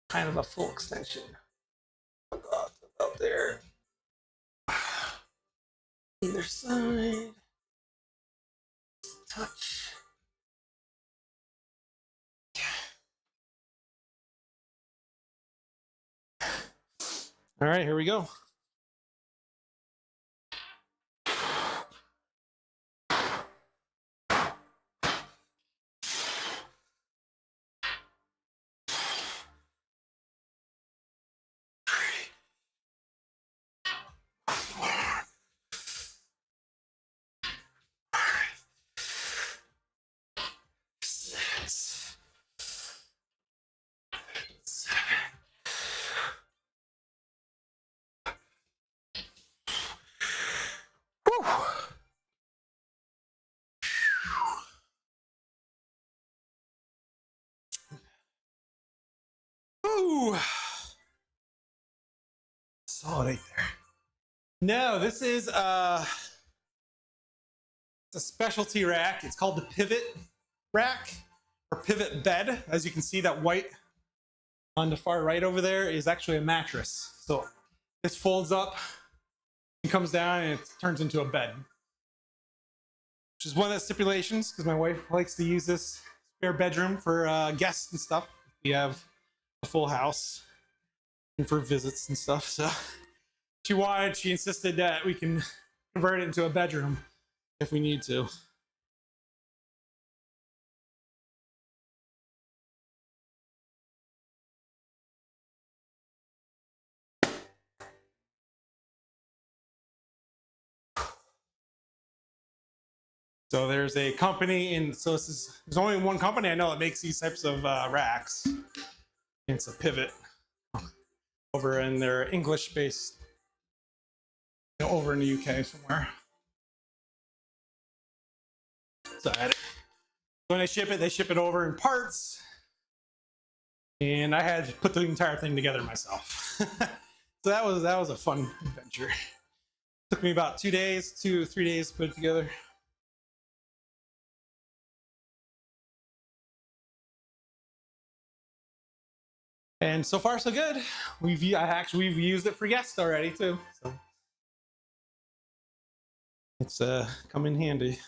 kind of a full extension. Up there. Either side. Touch. All right, here we go. Ooh. Solid 8 there. No, this is it's a specialty rack. It's called the pivot rack or pivot bed. As you can see, that white on the far right over there is actually a mattress. So this folds up and comes down and it turns into a bed, which is one of the stipulations because my wife likes to use this spare bedroom for guests and stuff. We have a full house and for visits and stuff. So she insisted that we can convert it into a bedroom if we need to. So there's a company, and so there's only one company I know that makes these types of racks. It's a Pivot over in their English-based, over in the UK somewhere. So when they ship it over in parts, and I had to put the entire thing together myself. So that was a fun adventure. Took me about 3 days to put it together. And so far so good. We've used it for guests already too. So it's come in handy.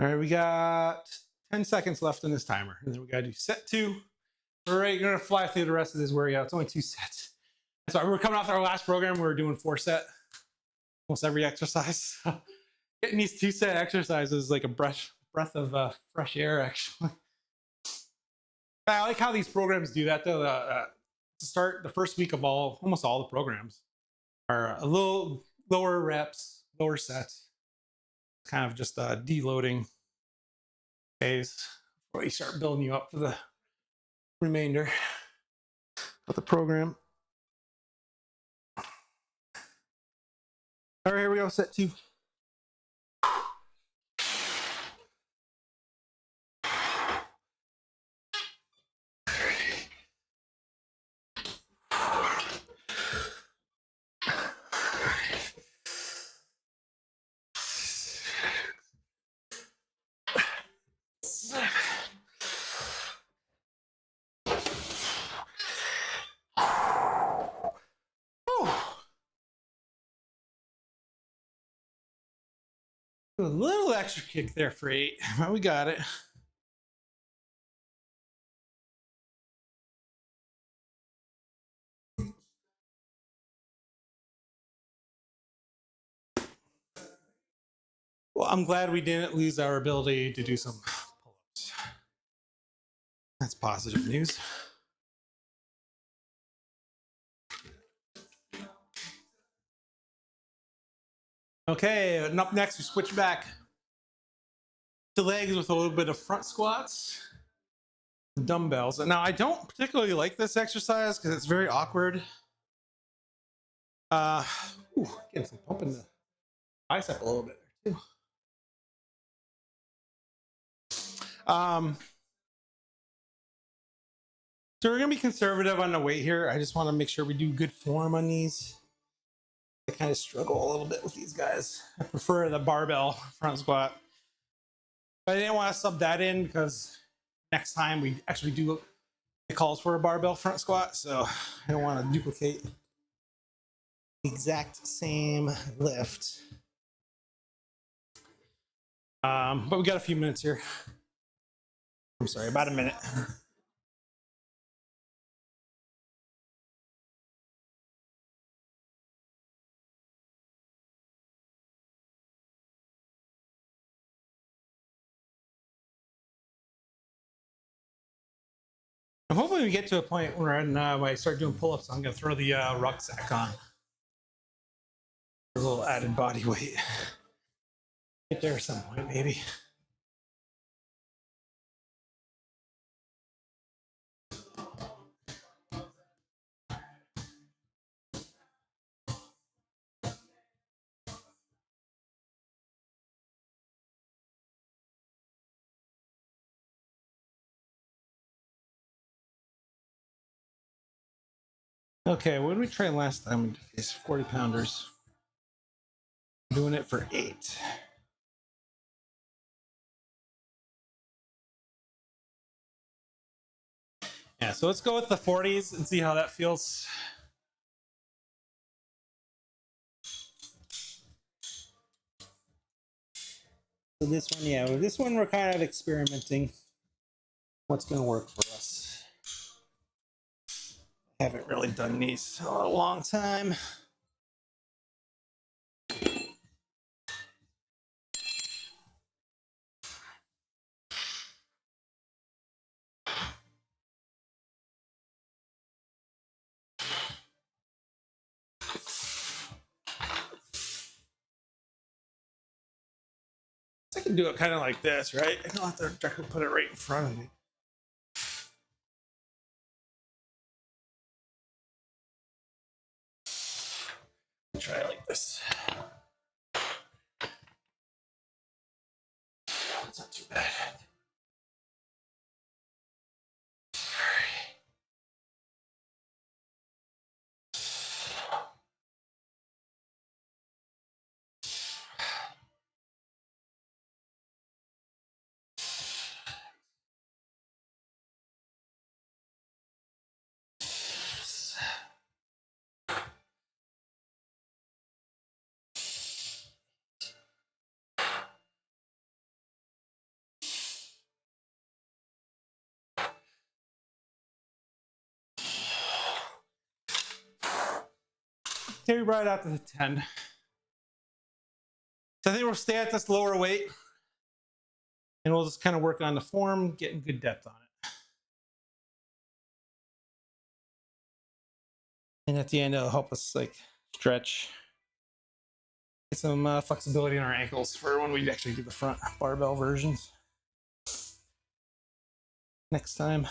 All right, we got 10 seconds left in this timer. And then we gotta do set 2. All right, you're gonna fly through the rest of this workout. It's only 2 sets. So we're coming off our last program. We were doing 4 set, almost every exercise. Getting these 2 set exercises is like a breath of fresh air, actually. I like how these programs do that though. To start the first week of almost all the programs are a little lower reps, lower sets. Kind of just a deloading phase before you start building you up for the remainder of the program. All right, here we go, set 2. A little extra kick there for 8, but we got it. Wow. I'm glad we didn't lose our ability to do some pull-ups. That's positive news. Okay, and up next we switch back to legs with a little bit of front squats, dumbbells. And now I don't particularly like this exercise because it's very awkward. Getting some pump in the bicep a little bit there too. So we're gonna be conservative on the weight here. I just want to make sure we do good form on these. I kind of struggle a little bit with these guys. I prefer the barbell front squat. But I didn't want to sub that in because next time we actually do, it calls for a barbell front squat. So I don't want to duplicate the exact same lift. But we got a few minutes here. I'm sorry, about a minute. I'm hoping we get to a point where when I start doing pull-ups, I'm gonna throw the rucksack on. A little added body weight. Get there at some point, maybe. Okay, what did we try last time? We did these 40 pounders. Doing it for 8. Yeah, so let's go with the 40s and see how that feels. So this one, yeah, with this one we're kind of experimenting what's going to work for us. Haven't really done these in a long time. I can do it kind of like this, right? I don't have to directly put it right in front of me. Try it like this. That's not too bad. Okay, we brought it out to the 10. So I think we'll stay at this lower weight and we'll just kind of work on the form, getting good depth on it. And at the end, it'll help us like stretch, get some flexibility in our ankles for when we actually do the front barbell versions next time.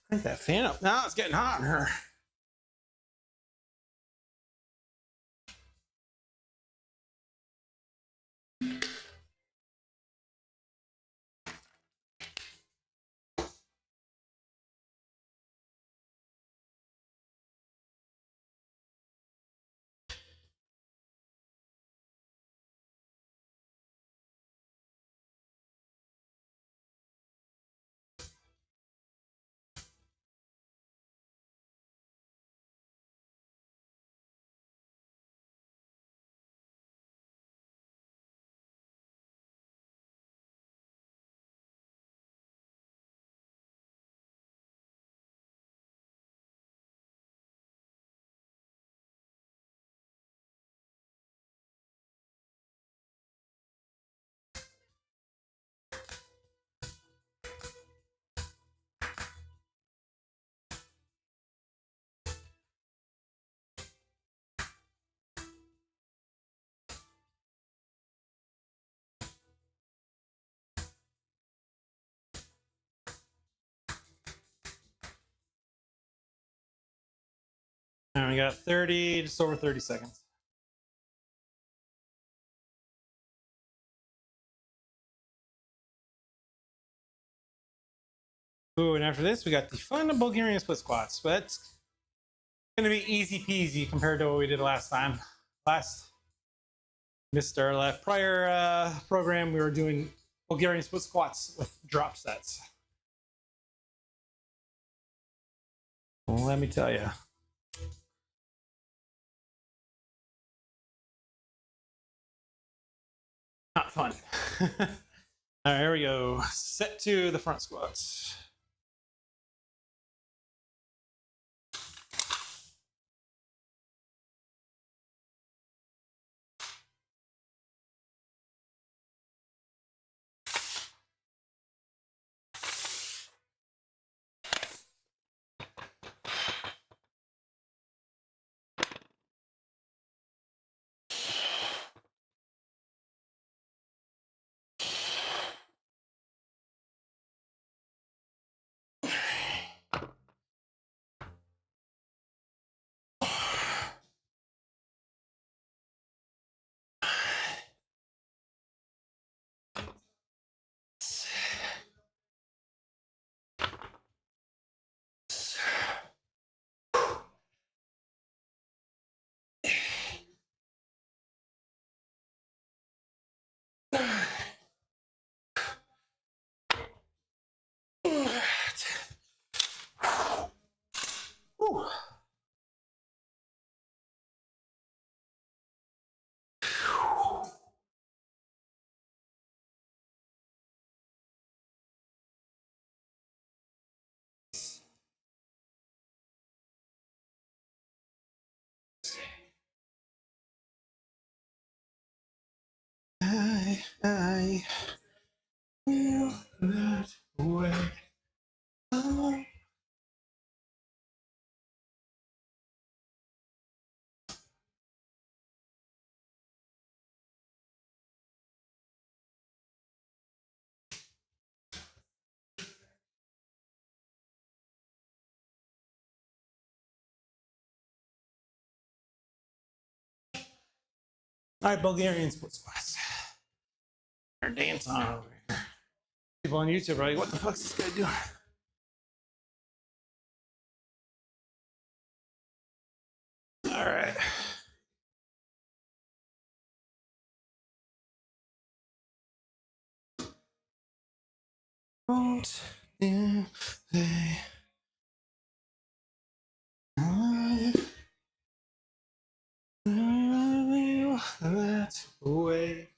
Crank that fan up. Now it's getting hot in here. We got 30, just over 30 seconds. Ooh, and after this, we got the fun Bulgarian split squats. But it's going to be easy peasy compared to what we did last time. Missed our prior program. We were doing Bulgarian split squats with drop sets. Well, let me tell you. Not fun. All right, here we go. Set to the front squats. I feel that way. All right, Bulgarian split squats. They're dancing on over here. People on YouTube are like, what the fuck's this guy doing? All right. Don't you say that way.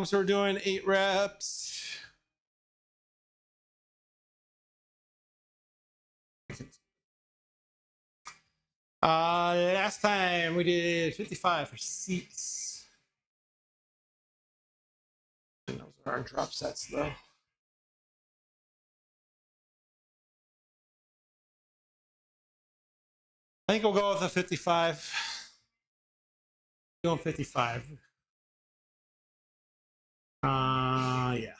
So we're doing 8 reps. Last time we did 55 for seats. And those are our drop sets, though. I think we'll go with a 55. Doing 55. Yeah.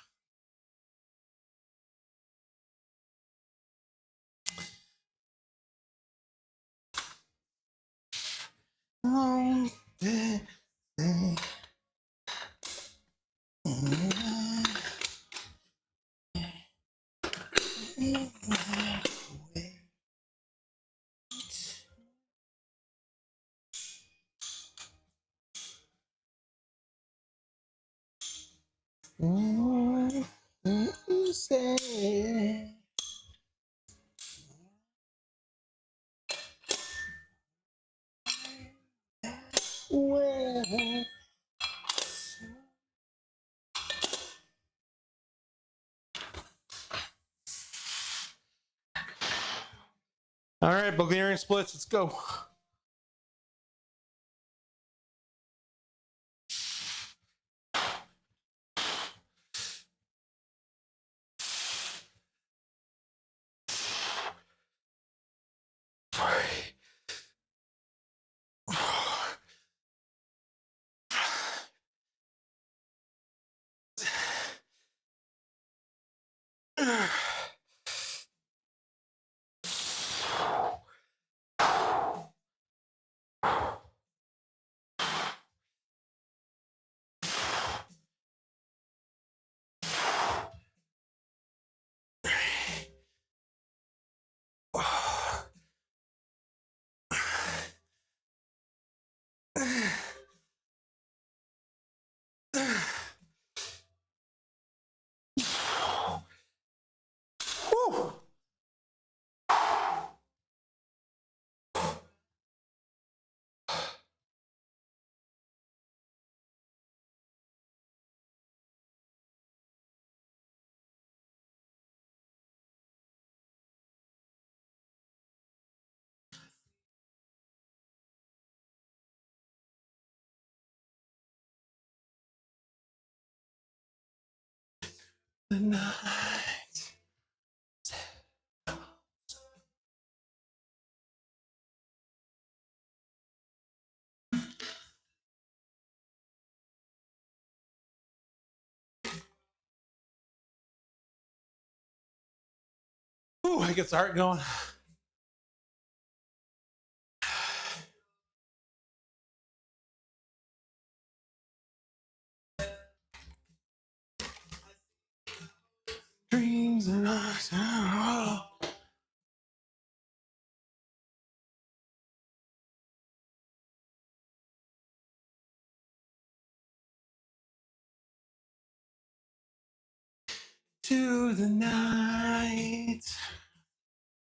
All right, Bulgarian splits, let's go. the night. Ooh, it gets the heart going. Dreams and us. To the night.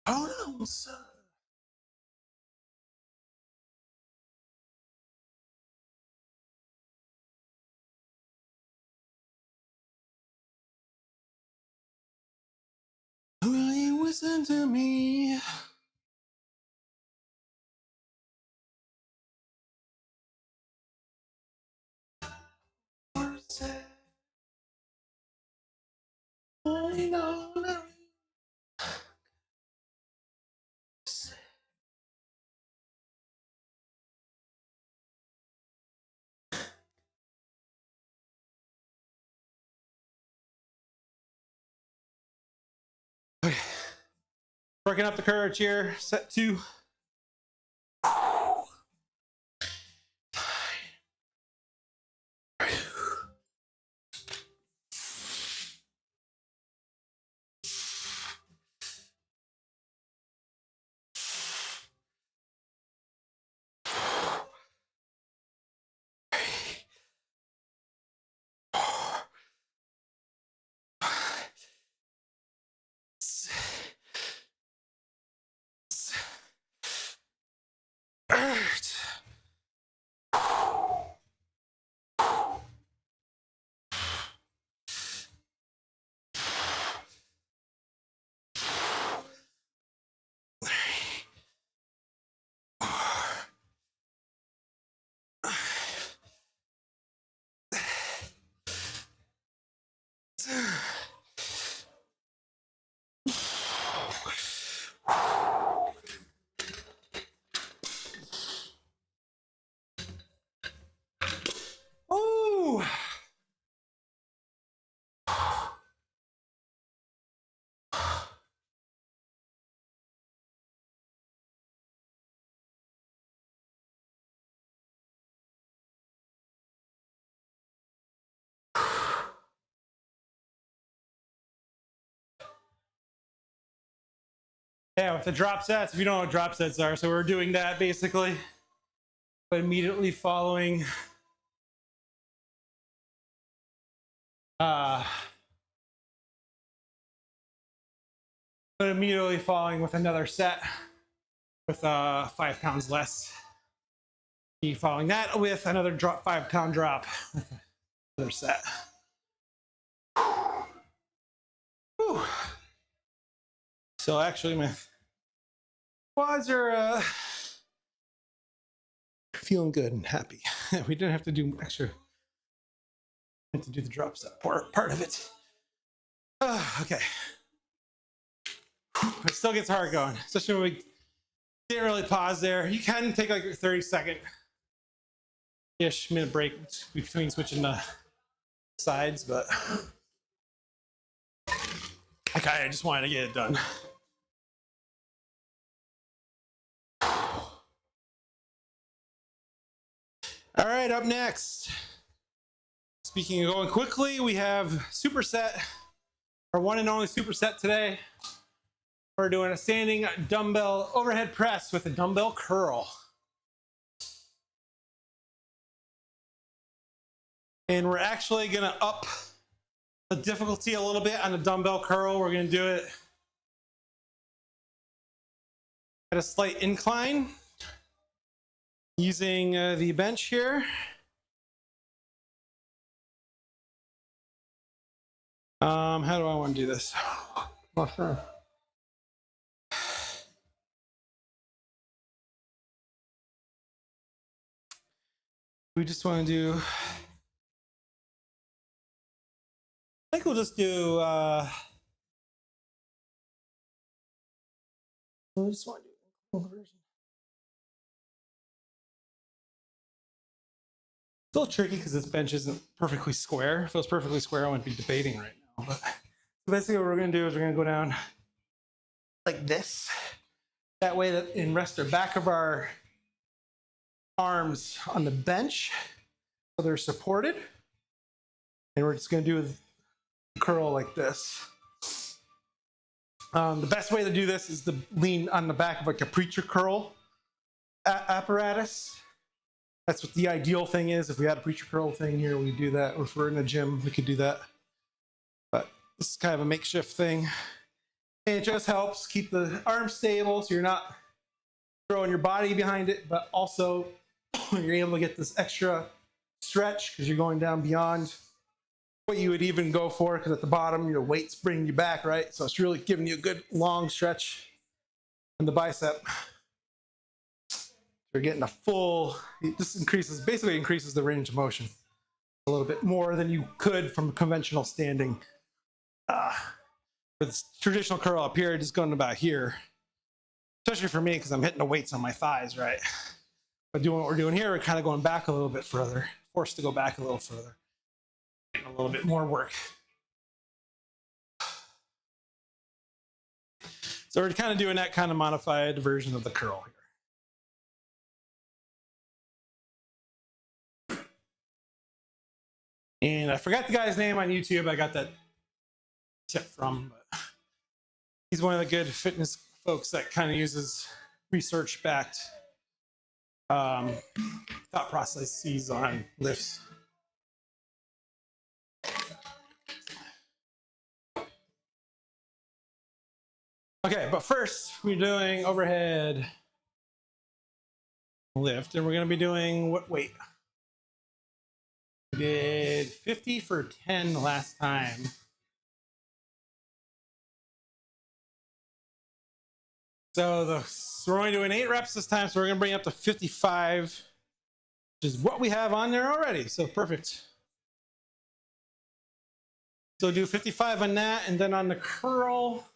Hold on, son. Will you listen to me? Okay. Working up the courage here. Set 2. Ooh. Yeah, with the drop sets, if you don't know what drop sets are, so we're doing that basically, but immediately following with another set with 5 pounds less. Be following that with another 5-pound drop with another set. Whew. So actually my quads are feeling good and happy. We didn't have to do extra. Had to do the drop set part of it. Okay. It still gets hard going, especially when we didn't really pause there. You can take like a 30-second-ish minute break between switching the sides, but okay, I just wanted to get it done. All right, up next. Speaking of going quickly, we have superset, our one and only superset today. We're doing a standing dumbbell overhead press with a dumbbell curl. And we're actually gonna up the difficulty a little bit on the dumbbell curl. We're gonna do it at a slight incline using the bench here. How do I want to do this? We just want to do think we'll just do, we'll just want to do a version. It's a little tricky because this bench isn't perfectly square. If it was perfectly square, I wouldn't be debating right now. But so basically what we're going to do is we're going to go down like this. That way that and rest our back of our arms on the bench so they're supported. And we're just going to do a curl like this. The best way to do this is to lean on the back of like a preacher curl apparatus. That's what the ideal thing is. If we had a preacher curl thing here, we do that. Or if we're in a gym, we could do that. But this is kind of a makeshift thing. And it just helps keep the arm stable so you're not throwing your body behind it, but also you're able to get this extra stretch because you're going down beyond what you would even go for, because at the bottom your weight's bringing you back, right? So it's really giving you a good long stretch in the bicep. You're getting a full, this basically increases the range of motion a little bit more than you could from conventional standing. With this traditional curl up here, just going about here, especially for me because I'm hitting the weights on my thighs, right? But doing what we're doing here, we're kind of going back a little bit further, forced to go back a little further. Getting a little bit more work. So we're kind of doing that kind of modified version of the curl here. And I forgot the guy's name on YouTube. I got that tip from, but he's one of the good fitness folks that kind of uses research-backed thought processes on lifts. Okay, but first we're doing overhead lift, and we're going to be doing what weight? We did 50 for 10 last time. So we're only doing 8 reps this time, so we're going to bring it up to 55, which is what we have on there already. So perfect. So do 55 on that, and then on the curl.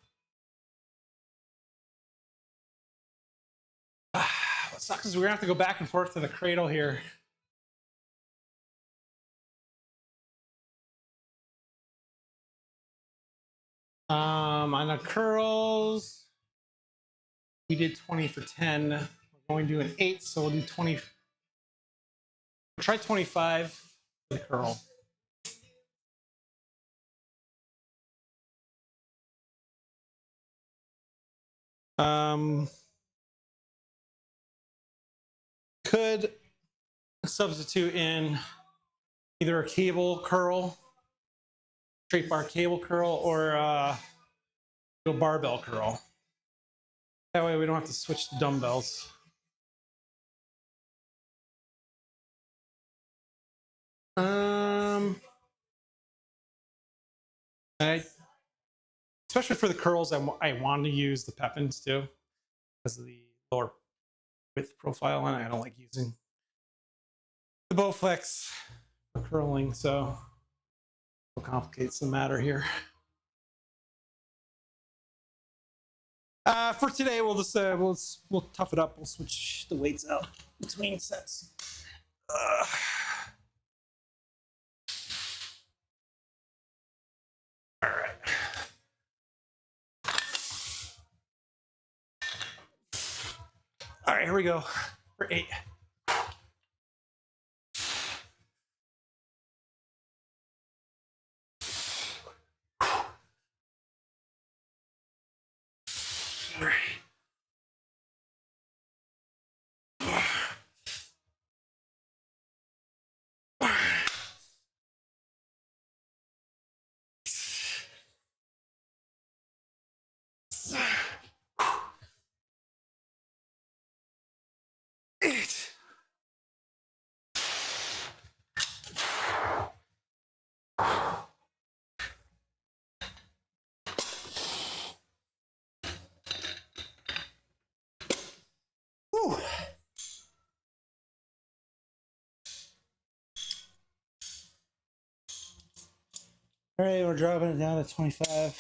What sucks is we're going to have to go back and forth to the cradle here. On the curls, we did 20 for 10. We're going to do an 8, so we'll do 20. We'll try 25 for the curl. Could substitute in either a cable curl, straight bar cable curl, or a barbell curl. That way we don't have to switch to dumbbells. Especially for the curls, I want to use the Pepins too, because of the lower width profile on it. I don't like using the Bowflex for curling, so it complicates the matter here. For today, we'll just we'll tough it up. We'll switch the weights out between sets. All right. All right, here we go for 8. Eight. All right, we're dropping it down to 25.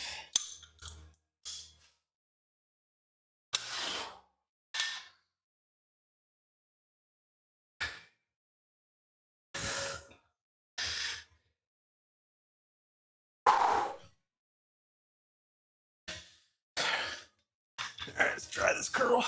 All right, let's try this curl.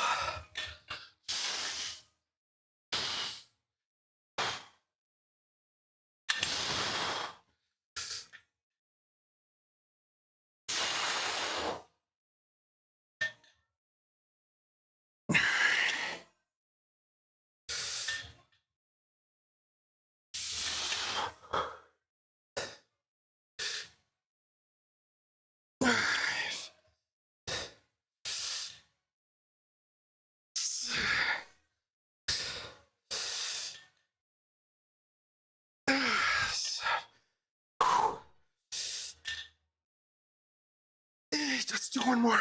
Let's do one more.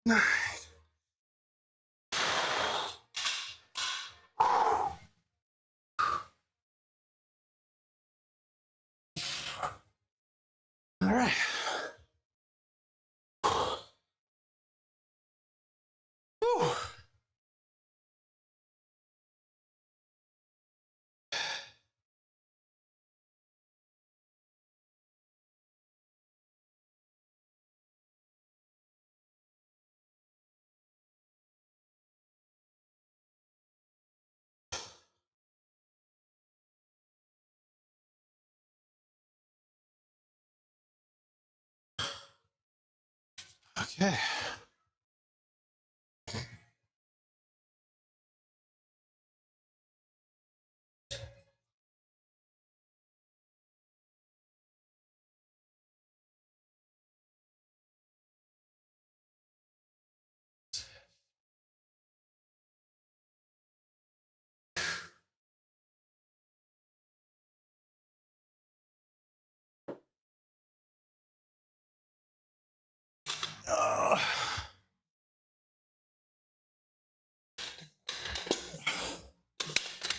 Nine. All right. Whew. Okay.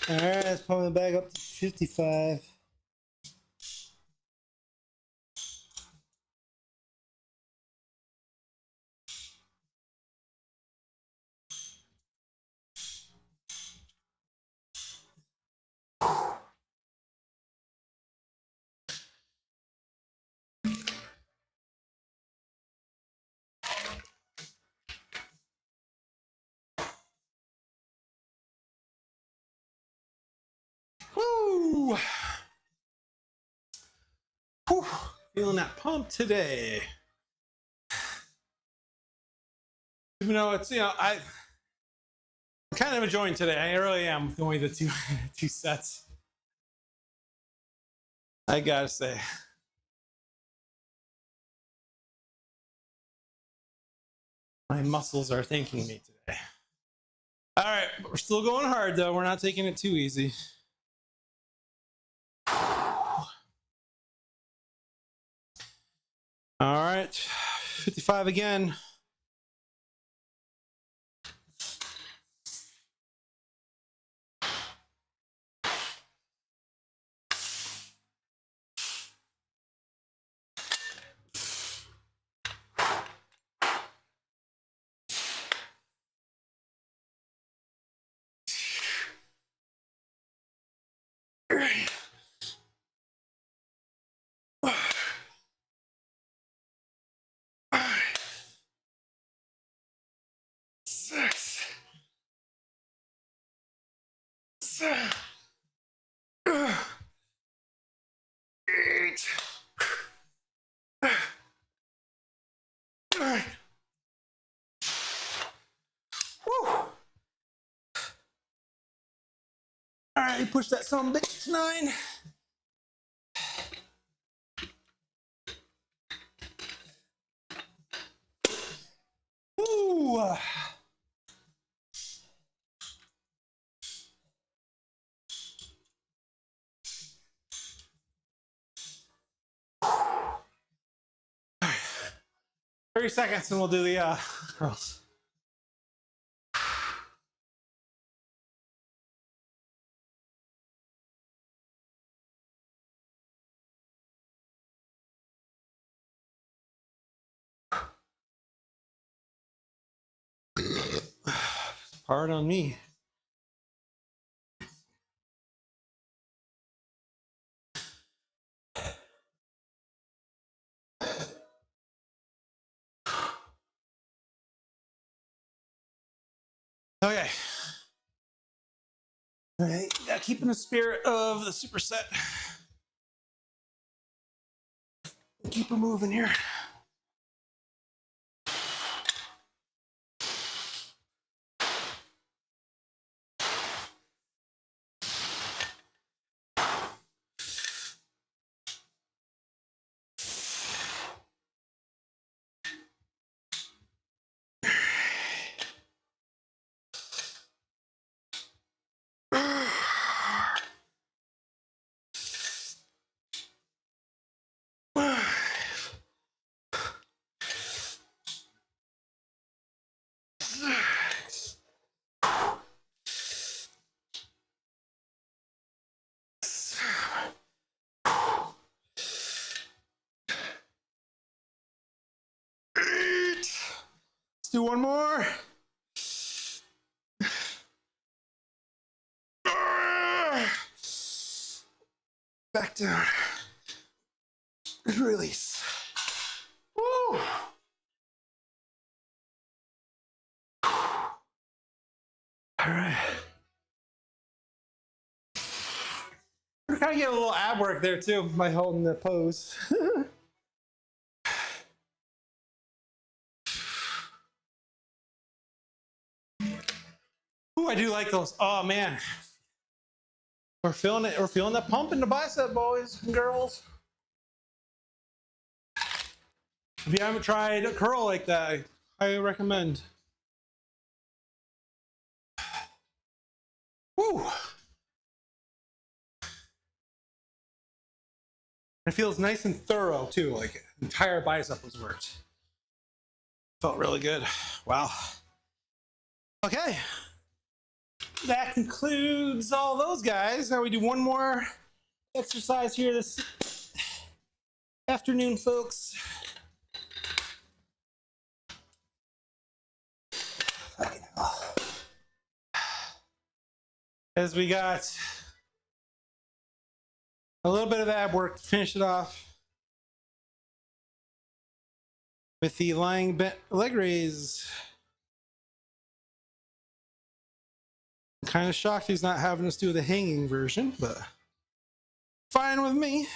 All right, let's pump it back up to 55. Woo! Whew. Feeling that pump today. Even though it's, I'm kind of enjoying today. I really am going the two sets. I gotta say. My muscles are thanking me today. All right, we're still going hard though. We're not taking it too easy. All right, 55 again. Six, seven, 8, 9. Woo. All right, push that son bitch to 9. Woo. 30 seconds and we'll do the curls. Pardon me. Okay. All right, gotta keep in the spirit of the superset. Keep her moving here. Let's do one more. Back down. Good release. Woo! All right. We're kind of getting a little ab work there too by holding the pose. Ooh, I do like those. Oh man. We're feeling it. We're feeling that pump in the bicep, boys and girls. If you haven't tried a curl like that, I highly recommend. Woo! It feels nice and thorough too, like entire bicep was worked. Felt really good. Wow. Okay. That concludes all those guys. Now we do one more exercise here this afternoon, folks. Fucking hell. As we got a little bit of ab work to finish it off with the lying bent leg raise. I'm kind of shocked he's not having us do the hanging version, but fine with me.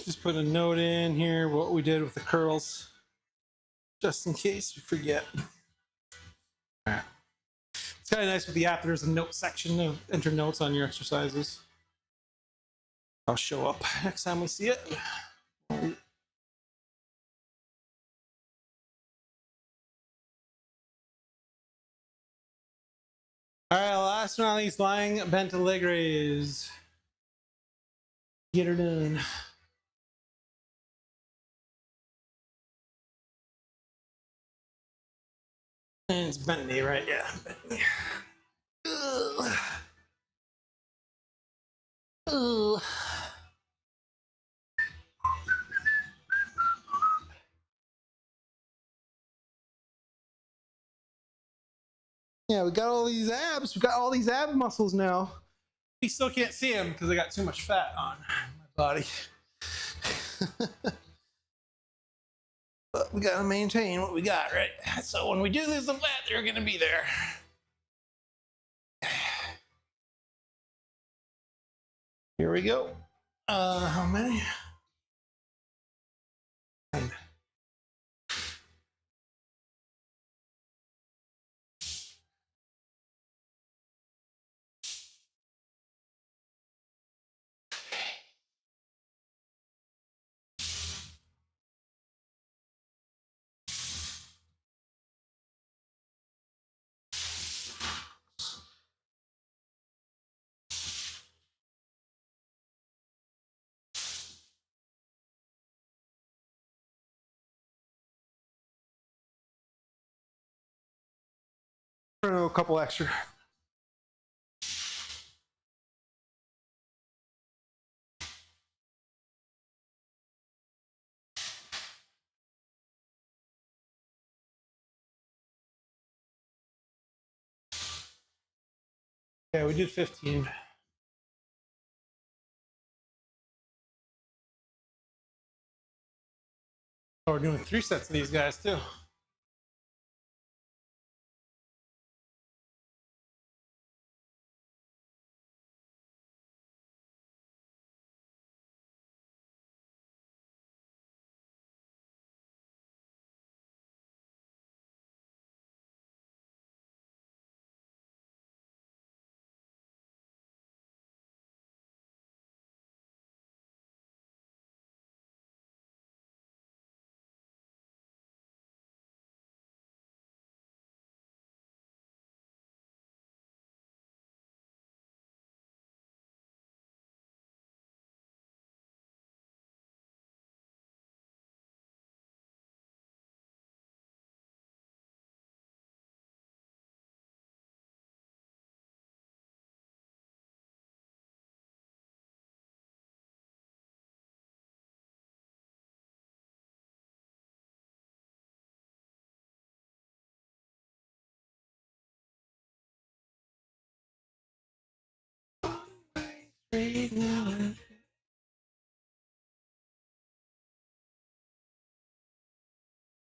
Just put a note in here what we did with the curls, just in case we forget. All right. It's kind of nice with the app. There's a note section to enter notes on your exercises. I'll show up next time we see it. All right, last one on these lying bent leg raise. Get her done. And it's bent knee, right? Yeah, bent knee. Ugh. Ugh. Yeah, we got all these abs. We got all these ab muscles now. We still can't see them because I got too much fat on my body. But we gotta maintain what we got, right? So when we do lose the flat, they're gonna be there. Here we go. How many? 10. A couple extra. Yeah, we did 15. Oh, we're doing 3 sets of these guys too.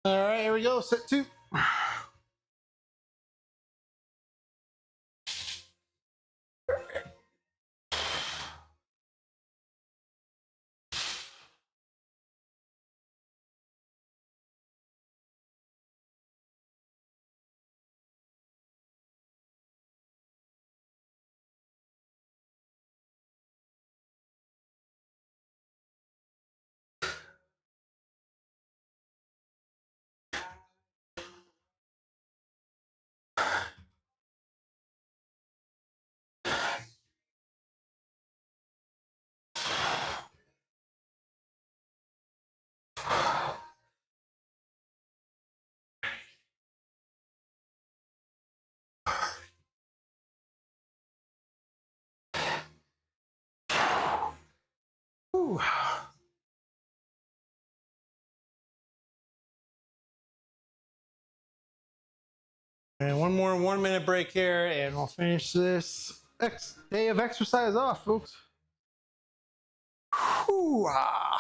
All right, here we go. Set 2. Ooh. And one more 1-minute break here, and we'll finish this day of exercise off, folks. Whew. All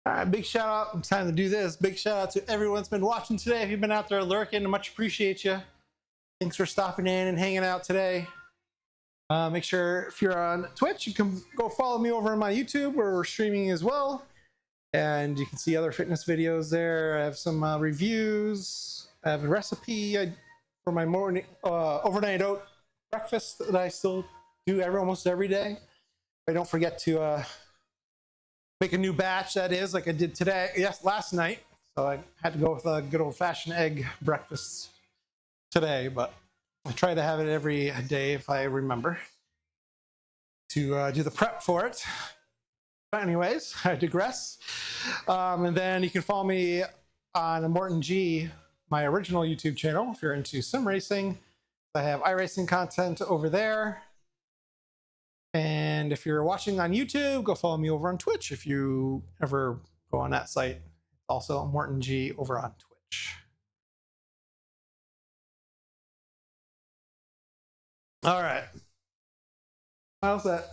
right, big shout out. Time to do this. Big shout out to everyone that's been watching today. If you've been out there lurking, I much appreciate you. Thanks for stopping in and hanging out today. Make sure if you're on Twitch, you can go follow me over on my YouTube where we're streaming as well. And you can see other fitness videos there. I have some reviews. I have a recipe for my morning overnight oat breakfast that I still do almost every day. I don't forget to make a new batch, that is, like I did today. Yes, last night. So I had to go with a good old-fashioned egg breakfast today, but I try to have it every day if I remember to do the prep for it. But anyways, I digress. And then you can follow me on ImmortanG, my original YouTube channel, if you're into sim racing. I have iRacing content over there. And if you're watching on YouTube, go follow me over on Twitch if you ever go on that site. Also, ImmortanG over on Twitch. All right. How's that?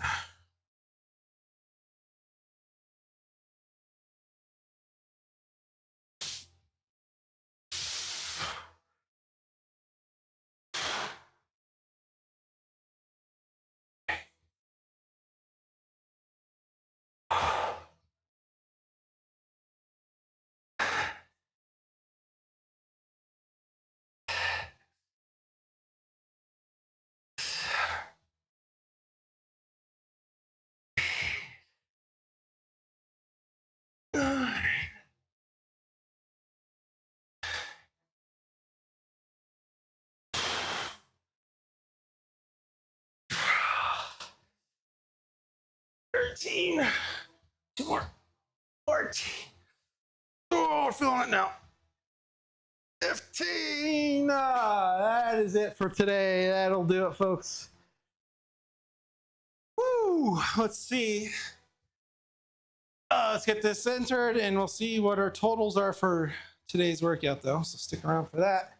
13. 2 more. 14. Oh, we're feeling it now. 15. That is it for today. That'll do it, folks. Woo! Let's see. Let's get this entered and we'll see what our totals are for today's workout, though. So stick around for that.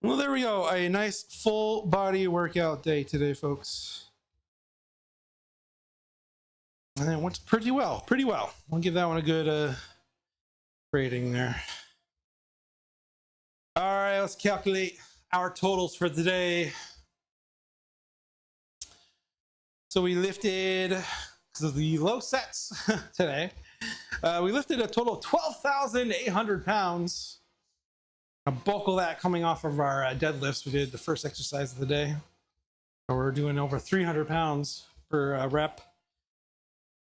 Well, there we go. A nice full body workout day today, folks. And it went pretty well. Pretty well. I'll give that one a good rating there. All right, let's calculate our totals for today. So we lifted, because of the low sets today, we lifted a total of 12,800 pounds. A bulk of that coming off of our deadlifts. We did the first exercise of the day. So we're doing over 300 pounds per rep.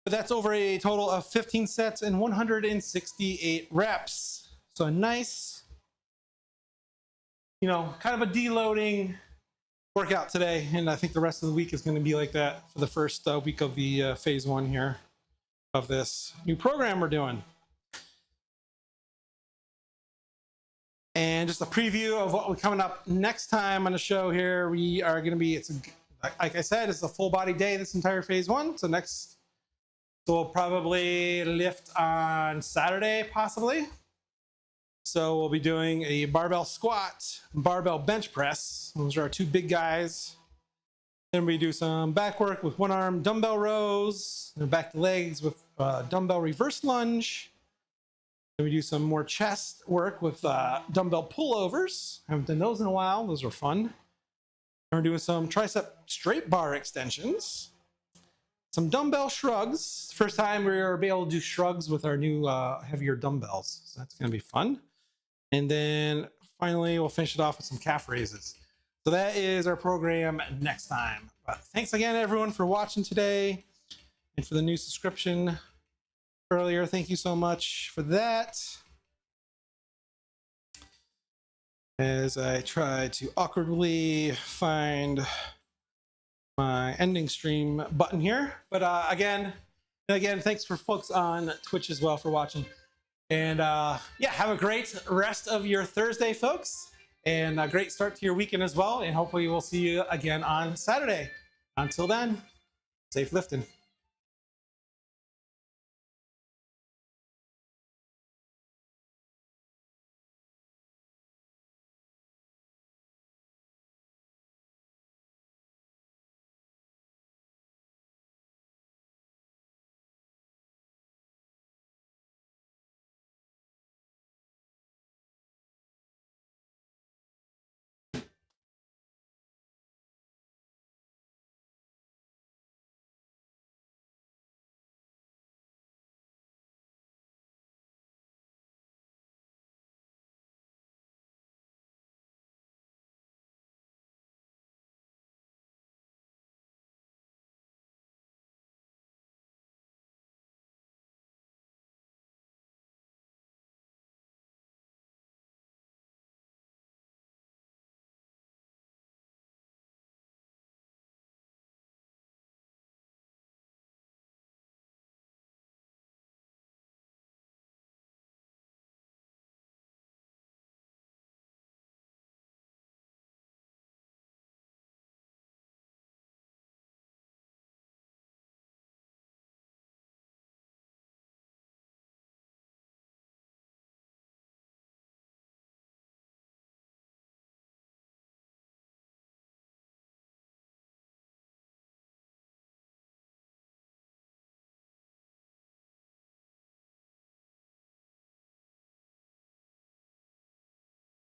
But that's over a total of 15 sets and 168 reps. So a nice, kind of a deloading workout today. And I think the rest of the week is going to be like that for the first week of the phase 1 here of this new program we're doing. And just a preview of what we're coming up next time on the show here. We are going to be, like I said, it's a full body day this entire phase 1. So we'll probably lift on Saturday, possibly. So we'll be doing a barbell squat, barbell bench press. Those are our 2 big guys. Then we do some back work with 1-arm dumbbell rows, and back to legs with dumbbell reverse lunge. Then we do some more chest work with dumbbell pullovers. Haven't done those in a while. Those are fun. And we're doing some tricep straight bar extensions. Some dumbbell shrugs. First time we're able to do shrugs with our new heavier dumbbells. So that's going to be fun. And then finally, we'll finish it off with some calf raises. So that is our program next time. But thanks again, everyone, for watching today and for the new subscription earlier. Thank you so much for that. As I try to awkwardly find my ending stream button here. But again, thanks for folks on Twitch as well for watching. And yeah, have a great rest of your Thursday, folks. And a great start to your weekend as well. And hopefully we'll see you again on Saturday. Until then, safe lifting.